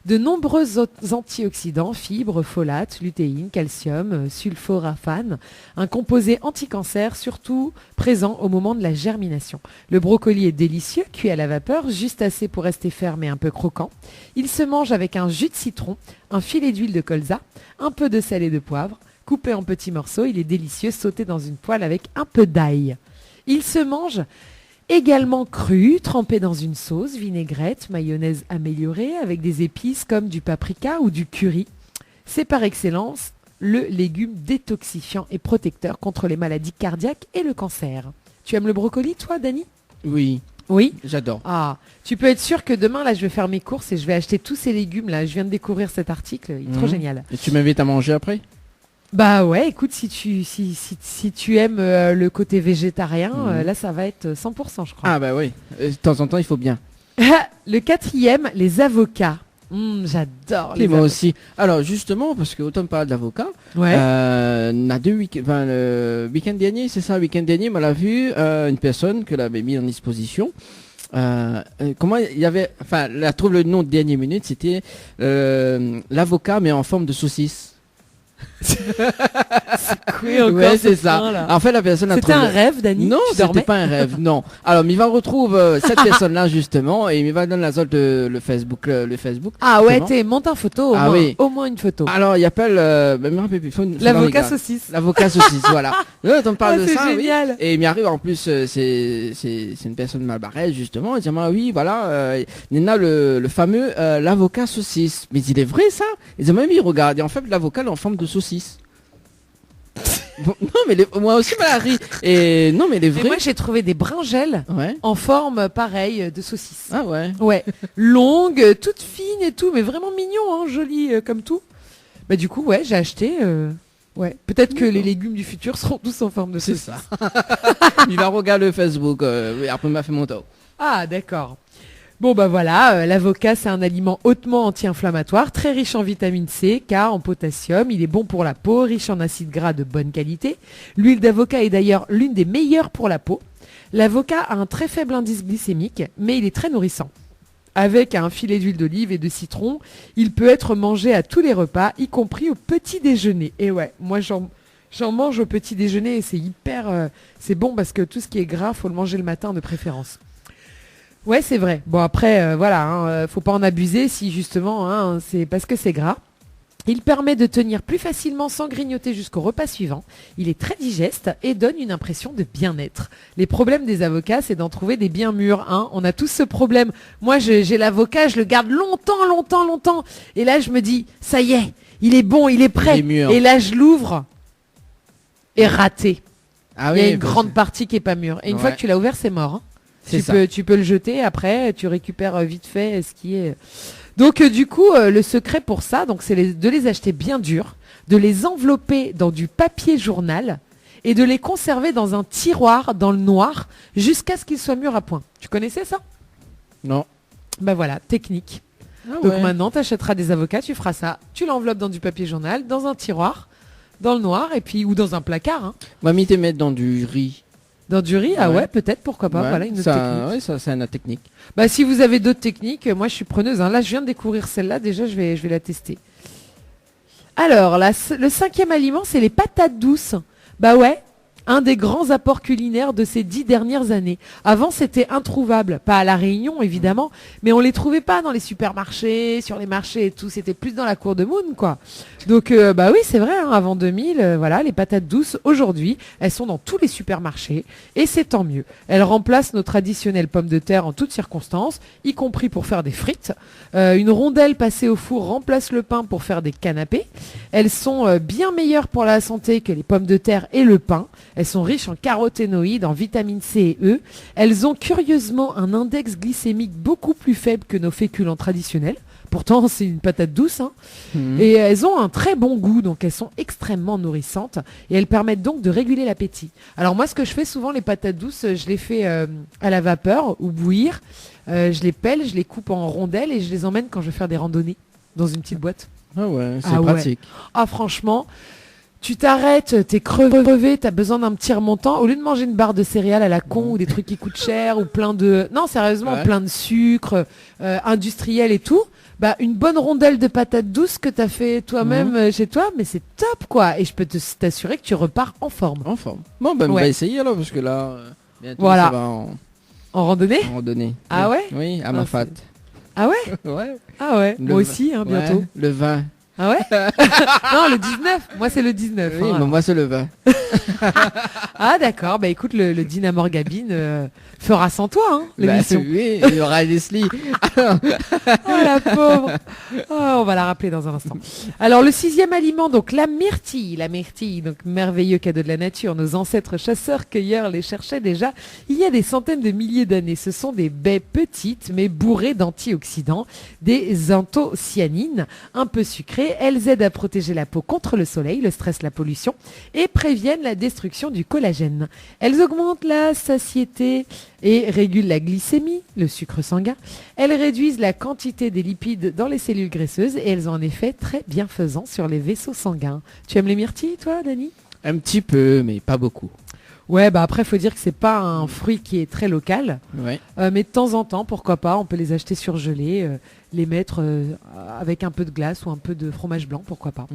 Speaker 10: De nombreux antioxydants, fibres, folates, lutéine, calcium, sulforaphane, un composé anti-cancer surtout présent au moment de la germination. Le brocoli est délicieux, cuit à la vapeur, juste assez pour rester ferme et un peu croquant. Il se mange avec un jus de citron, un filet d'huile de colza, un peu de sel et de poivre. Coupé en petits morceaux, il est délicieux, sauté dans une poêle avec un peu d'ail. Il se mange également cru, trempé dans une sauce, vinaigrette, mayonnaise améliorée avec des épices comme du paprika ou du curry. C'est par excellence le légume détoxifiant et protecteur contre les maladies cardiaques et le cancer. Tu aimes le brocoli, toi, Dani ?
Speaker 3: Oui.
Speaker 10: Oui ?
Speaker 3: J'adore.
Speaker 10: Ah, tu peux être sûr que demain, là, je vais faire mes courses et je vais acheter tous ces légumes. Là, je viens de découvrir cet article, il est trop génial.
Speaker 3: Et tu m'invites à manger après ?
Speaker 10: Bah ouais, écoute, si tu aimes le côté végétarien, là ça va être 100%, je crois.
Speaker 3: Ah bah oui, de temps en temps il faut bien.
Speaker 10: Le 4e, les avocats. J'adore les
Speaker 3: moi
Speaker 10: avocats.
Speaker 3: aussi. Alors justement, parce que autant me parle d'avocats,
Speaker 10: Ouais.
Speaker 3: on a 2 week-ends, le week-end dernier, c'est ça, le week-end dernier, on l'a vu une personne que l'avait mis en disposition. Comment il y avait, enfin, la trouve le nom de dernière minute, c'était l'avocat mais en forme de saucisse.
Speaker 10: Ouais,
Speaker 3: c'est ça.
Speaker 10: Là.
Speaker 3: En fait, la personne a
Speaker 10: C'était
Speaker 3: trouvé...
Speaker 10: un rêve, Dani?
Speaker 3: Non,
Speaker 10: Tu
Speaker 3: c'était
Speaker 10: dormais
Speaker 3: pas un rêve, non. Alors, il va retrouver cette personne-là, justement, et il va donner la zone le Facebook.
Speaker 10: Ah ouais,
Speaker 3: Comment
Speaker 10: monte en photo, au moins une photo.
Speaker 3: Alors, il appelle,
Speaker 10: l'avocat saucisse.
Speaker 3: L'avocat saucisse, voilà. Là, on parle de
Speaker 10: c'est
Speaker 3: ça,
Speaker 10: génial.
Speaker 3: oui. Et il m'y arrive, en plus, c'est une personne mal barrée, justement. Il dit, oui, voilà, il y en a le fameux, l'avocat saucisse. Mais il est vrai, ça? Il dit, oui, regarde, et en fait, l'avocat, il est en forme de saucisse. Bon, non, mais moi aussi, m'a ri. Et non, mais les vrais.
Speaker 10: Moi, j'ai trouvé des brinjelles en forme pareille de saucisse.
Speaker 3: Ah ouais.
Speaker 10: Ouais, longue, toute fine et tout, mais vraiment mignon, hein, joli comme tout. Bah du coup, ouais, j'ai acheté. Ouais, peut-être que les légumes du futur seront tous en forme de saucisse.
Speaker 3: C'est ça. Il va regarder le Facebook. Après, il m'a fait mon tour.
Speaker 10: Ah, d'accord. Bon bah voilà, l'avocat c'est un aliment hautement anti-inflammatoire, très riche en vitamine C, K, en potassium, il est bon pour la peau, riche en acides gras de bonne qualité. L'huile d'avocat est d'ailleurs l'une des meilleures pour la peau. L'avocat a un très faible indice glycémique, mais il est très nourrissant. Avec un filet d'huile d'olive et de citron, il peut être mangé à tous les repas, y compris au petit déjeuner. Et ouais, moi j'en mange au petit déjeuner et c'est hyper... c'est bon parce que tout ce qui est gras, faut le manger le matin de préférence. Ouais, c'est vrai. Bon, après, voilà, faut pas en abuser si justement, c'est parce que c'est gras. Il permet de tenir plus facilement sans grignoter jusqu'au repas suivant. Il est très digeste et donne une impression de bien-être. Les problèmes des avocats, c'est d'en trouver des bien mûrs. On a tous ce problème. Moi, j'ai l'avocat, je le garde longtemps. Et là, je me dis, ça y est, il est bon, il est prêt.
Speaker 3: Il est mûr.
Speaker 10: Et là, je l'ouvre et raté.
Speaker 3: Ah
Speaker 10: il y a
Speaker 3: oui,
Speaker 10: une grande partie qui est pas mûre. Et une fois que tu l'as ouvert, c'est mort. Tu peux le jeter après, tu récupères vite fait ce qui est... Donc du coup, le secret pour ça, donc, c'est de les acheter bien durs, de les envelopper dans du papier journal et de les conserver dans un tiroir dans le noir jusqu'à ce qu'ils soient mûrs à point. Tu connaissais ça?
Speaker 3: Non.
Speaker 10: Bah voilà, technique.
Speaker 3: Ah
Speaker 10: Donc
Speaker 3: ouais.
Speaker 10: maintenant, tu achèteras des avocats, tu feras ça. Tu l'enveloppes dans du papier journal, dans un tiroir, dans le noir, et puis ou dans un placard.
Speaker 3: Moi, m'y te mettre dans du riz.
Speaker 10: Dans du riz, ah ouais, peut-être, pourquoi pas.
Speaker 3: Ouais,
Speaker 10: Voilà une autre
Speaker 3: ça,
Speaker 10: technique.
Speaker 3: ouais, ça, c'est une autre technique.
Speaker 10: Bah si vous avez d'autres techniques, moi je suis preneuse. Là, je viens de découvrir celle-là, déjà je vais la tester. Alors, le 5e aliment, c'est les patates douces. Bah ouais, un des grands apports culinaires de ces 10 dernières années. Avant, c'était introuvable. Pas à La Réunion, évidemment, mais on les trouvait pas dans les supermarchés, sur les marchés et tout. C'était plus dans la cour de Moon, quoi. Donc, bah oui, c'est vrai, avant 2000, voilà, les patates douces, aujourd'hui, elles sont dans tous les supermarchés. Et c'est tant mieux. Elles remplacent nos traditionnelles pommes de terre en toutes circonstances, y compris pour faire des frites. Une rondelle passée au four remplace le pain pour faire des canapés. Elles sont bien meilleures pour la santé que les pommes de terre et le pain. Elles sont riches en caroténoïdes, en vitamine C et E. Elles ont curieusement un index glycémique beaucoup plus faible que nos féculents traditionnels. Pourtant, c'est une patate douce. Et elles ont un très bon goût, donc elles sont extrêmement nourrissantes. Et elles permettent donc de réguler l'appétit. Alors moi, ce que je fais souvent, les patates douces, je les fais à la vapeur ou bouillir. Je les pèle, je les coupe en rondelles et je les emmène quand je vais faire des randonnées dans une petite boîte.
Speaker 3: Ah ouais, c'est pratique.
Speaker 10: Ah franchement... Tu t'arrêtes, t'es crevé, t'as besoin d'un petit remontant. Au lieu de manger une barre de céréales à la con ou des trucs qui coûtent cher ou plein de... Non, sérieusement, plein de sucre, industriel et tout. Bah, une bonne rondelle de patates douces que t'as fait toi-même chez toi, mais c'est top, quoi. Et je peux t'assurer que tu repars en forme.
Speaker 3: En forme. Bon, ben, on va essayer alors, parce que là, bientôt,
Speaker 10: voilà.
Speaker 3: ça va
Speaker 10: en randonnée.
Speaker 3: En randonnée.
Speaker 10: Ah ouais.
Speaker 3: Oui, à ma fat.
Speaker 10: Ah ouais.
Speaker 3: Ouais.
Speaker 10: Ah ouais. Moi aussi, hein, bientôt.
Speaker 3: Ouais, le 20.
Speaker 10: Ah ouais. Non, le 19. Moi, c'est le 19.
Speaker 3: Oui, mais moi, c'est le 20.
Speaker 10: Ah d'accord. Bah écoute, le Dynamore Gabine fera sans toi, hein, l'émission.
Speaker 3: Oui, il y aura Leslie.
Speaker 10: Oh la pauvre. Oh, on va la rappeler dans un instant. Alors le 6e aliment, donc la myrtille. La myrtille, donc merveilleux cadeau de la nature. Nos ancêtres chasseurs-cueilleurs les cherchaient déjà il y a des centaines de milliers d'années. Ce sont des baies petites mais bourrées d'antioxydants, des anthocyanines, un peu sucrées. Elles aident à protéger la peau contre le soleil, le stress, la pollution et préviennent la destruction du collagène. Elles augmentent la satiété et régulent la glycémie, le sucre sanguin. Elles réduisent la quantité des lipides dans les cellules graisseuses et elles ont un effet très bienfaisant sur les vaisseaux sanguins. Tu aimes les myrtilles, toi, Dani ?
Speaker 3: Un petit peu, mais pas beaucoup.
Speaker 10: Ouais, bah après, faut dire que c'est pas un fruit qui est très local.
Speaker 3: Ouais.
Speaker 10: Mais de temps en temps, pourquoi pas, on peut les acheter surgelés, les mettre avec un peu de glace ou un peu de fromage blanc, pourquoi pas.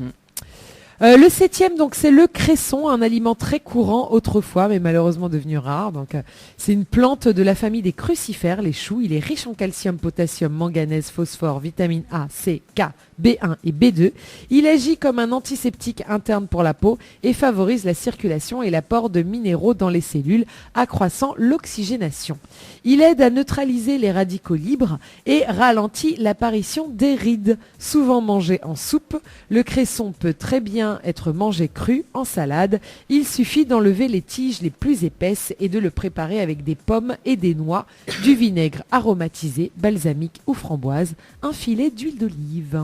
Speaker 10: Le 7e, donc, c'est le cresson, un aliment très courant autrefois, mais malheureusement devenu rare. Donc, c'est une plante de la famille des crucifères, les choux. Il est riche en calcium, potassium, manganèse, phosphore, vitamine A, C, K, B1 et B2. Il agit comme un antiseptique interne pour la peau et favorise la circulation et l'apport de minéraux dans les cellules, accroissant l'oxygénation. Il aide à neutraliser les radicaux libres et ralentit l'apparition des rides. Souvent mangé en soupe, le cresson peut très bien être mangé cru, en salade. Il suffit d'enlever les tiges les plus épaisses et de le préparer avec des pommes et des noix, du vinaigre aromatisé, balsamique ou framboise, un filet d'huile d'olive.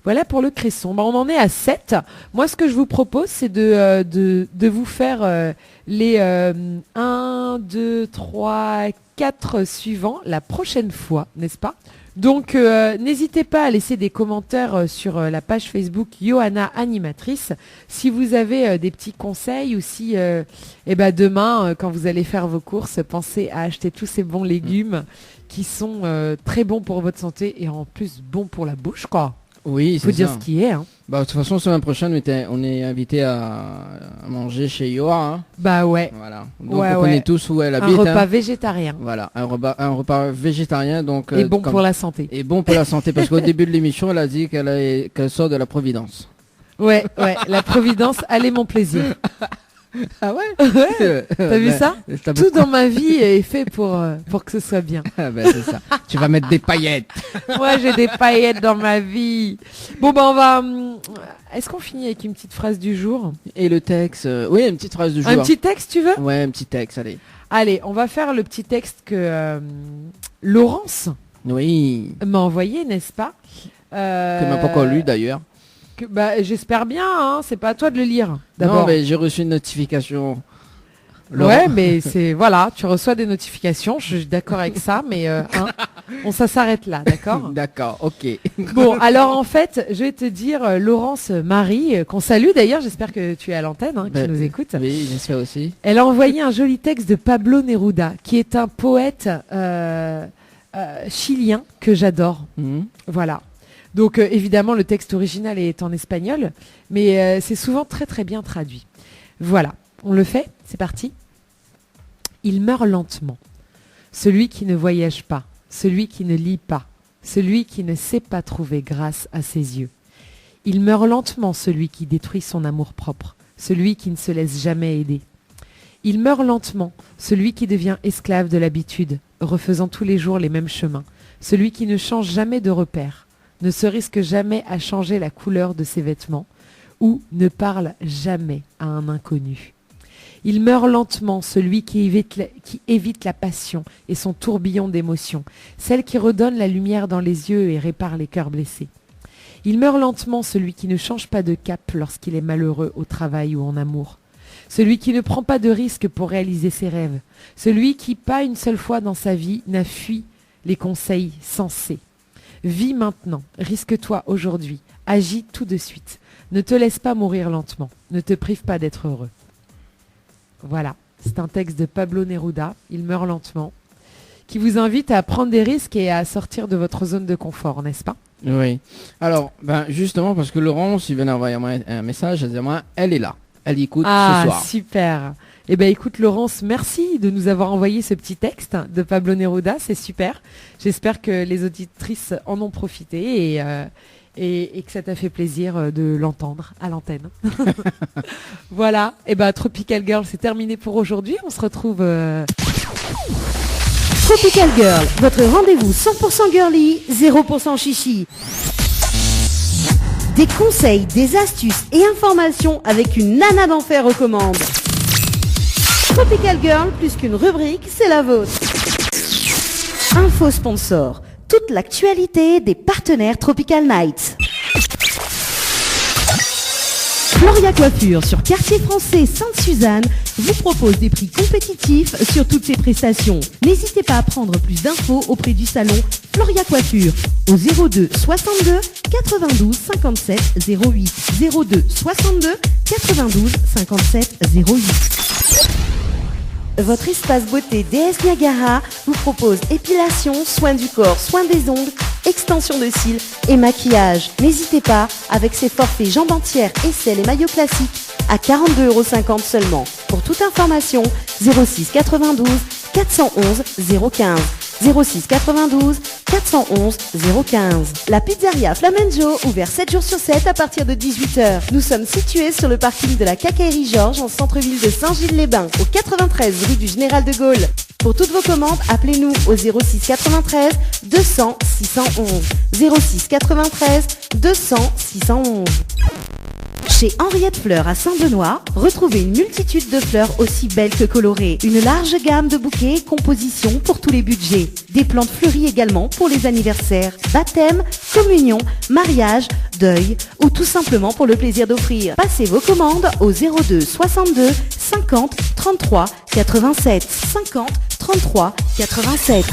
Speaker 10: Voilà pour le cresson. On en est à 7. Moi, ce que je vous propose, c'est de vous faire les 1, 2, 3, 4 suivants la prochaine fois, n'est-ce pas ? Donc, n'hésitez pas à laisser des commentaires sur la page Facebook Johanna Animatrice. Si vous avez des petits conseils ou si demain, quand vous allez faire vos courses, pensez à acheter tous ces bons légumes qui sont très bons pour votre santé et en plus bons pour la bouche, quoi.
Speaker 3: Oui, c'est ça.
Speaker 10: Faut dire ce qui est, hein.
Speaker 3: Bah, de toute façon, semaine prochaine, on est invité à manger chez Yoa. Hein.
Speaker 10: Bah ouais.
Speaker 3: Voilà. Donc, on connaît tous où elle habite.
Speaker 10: Un repas végétarien.
Speaker 3: Voilà, un repas végétarien. Donc,
Speaker 10: et bon pour la santé.
Speaker 3: Et bon pour la santé, parce qu'au début de l'émission, elle a dit qu'elle sort de la Providence.
Speaker 10: Ouais, la Providence, allez mon plaisir.
Speaker 3: Ah ouais.
Speaker 10: T'as vu ça? Tout dans ma vie est fait pour que ce soit bien.
Speaker 3: C'est ça. Tu vas mettre des paillettes.
Speaker 10: Moi, j'ai des paillettes dans ma vie. Bon, on va... Est-ce qu'on finit avec une petite phrase du jour?
Speaker 3: Et le texte oui, une petite phrase du jour.
Speaker 10: Un petit texte, tu veux?
Speaker 3: Ouais, un petit texte, allez.
Speaker 10: Allez, on va faire le petit texte que Laurence m'a envoyé, n'est-ce pas?
Speaker 3: Que m'a pas encore lu, d'ailleurs.
Speaker 10: J'espère bien, hein, c'est pas à toi de le lire. D'abord.
Speaker 3: Non, mais j'ai reçu une notification.
Speaker 10: Ouais, mais c'est voilà, tu reçois des notifications, je suis d'accord avec ça, mais ça s'arrête là, d'accord?
Speaker 3: D'accord, ok.
Speaker 10: Bon, alors en fait, je vais te dire, Laurence Marie, qu'on salue d'ailleurs, j'espère que tu es à l'antenne, qui nous écoute.
Speaker 3: Oui, j'espère aussi.
Speaker 10: Elle a envoyé un joli texte de Pablo Neruda, qui est un poète chilien que j'adore. Voilà. Donc évidemment le texte original est en espagnol, mais c'est souvent très très bien traduit. Voilà, on le fait, c'est parti. Il meurt lentement. Celui qui ne voyage pas, celui qui ne lit pas, celui qui ne sait pas trouver grâce à ses yeux. Il meurt lentement celui qui détruit son amour-propre, celui qui ne se laisse jamais aider. Il meurt lentement celui qui devient esclave de l'habitude, refaisant tous les jours les mêmes chemins, celui qui ne change jamais de repère, ne se risque jamais à changer la couleur de ses vêtements ou ne parle jamais à un inconnu. Il meurt lentement celui qui évite la passion et son tourbillon d'émotions, celle qui redonne la lumière dans les yeux et répare les cœurs blessés. Il meurt lentement celui qui ne change pas de cap lorsqu'il est malheureux au travail ou en amour, celui qui ne prend pas de risques pour réaliser ses rêves, celui qui, pas une seule fois dans sa vie, n'a fui les conseils sensés. Vis maintenant, risque-toi aujourd'hui, agis tout de suite. Ne te laisse pas mourir lentement. Ne te prive pas d'être heureux. Voilà, c'est un texte de Pablo Neruda, Il meurt lentement, qui vous invite à prendre des risques et à sortir de votre zone de confort, n'est-ce pas?
Speaker 3: Oui. Alors, justement, parce que Laurence, il vient d'envoyer un message, elle dit, elle est là. Elle écoute ce soir.
Speaker 10: Ah, super. Eh bien, écoute, Laurence, merci de nous avoir envoyé ce petit texte de Pablo Neruda, c'est super. J'espère que les auditrices en ont profité et que ça t'a fait plaisir de l'entendre à l'antenne. Voilà, et Tropical Girl, c'est terminé pour aujourd'hui. On se retrouve...
Speaker 5: Tropical Girl, votre rendez-vous 100% girly, 0% chichi. Des conseils, des astuces et informations avec une nana d'enfer aux commandes. Tropical Girl, plus qu'une rubrique, c'est la vôtre. Info sponsor, toute l'actualité des partenaires Tropical Nights. Floria Coiffure sur Quartier Français Sainte-Suzanne vous propose des prix compétitifs sur toutes ses prestations. N'hésitez pas à prendre plus d'infos auprès du salon Floria Coiffure au 02 62 92 57 08 02 62 92 57 08. Votre espace beauté DS Niagara vous propose épilation, soins du corps, soins des ongles, extension de cils et maquillage. N'hésitez pas avec ses forfaits jambes entières, aisselles et maillots classiques à 42,50 € seulement. Pour toute information, 06 92 411 015. 06 92 411 015. La pizzeria Flamenjo, ouvert 7 jours sur 7 à partir de 18h. Nous sommes situés sur le parking de la Quincaillerie Georges en centre-ville de Saint-Gilles-les-Bains, au 93 rue du Général de Gaulle. Pour toutes vos commandes, appelez-nous au 06 93 200 611. 06 93 200 611. Chez Henriette Fleurs à Saint-Benoît, retrouvez une multitude de fleurs aussi belles que colorées. Une large gamme de bouquets et compositions pour tous les budgets. Des plantes fleuries également pour les anniversaires, baptêmes, communions, mariages, deuil ou tout simplement pour le plaisir d'offrir. Passez vos commandes au 02 62 50 33 87. 50 33 87.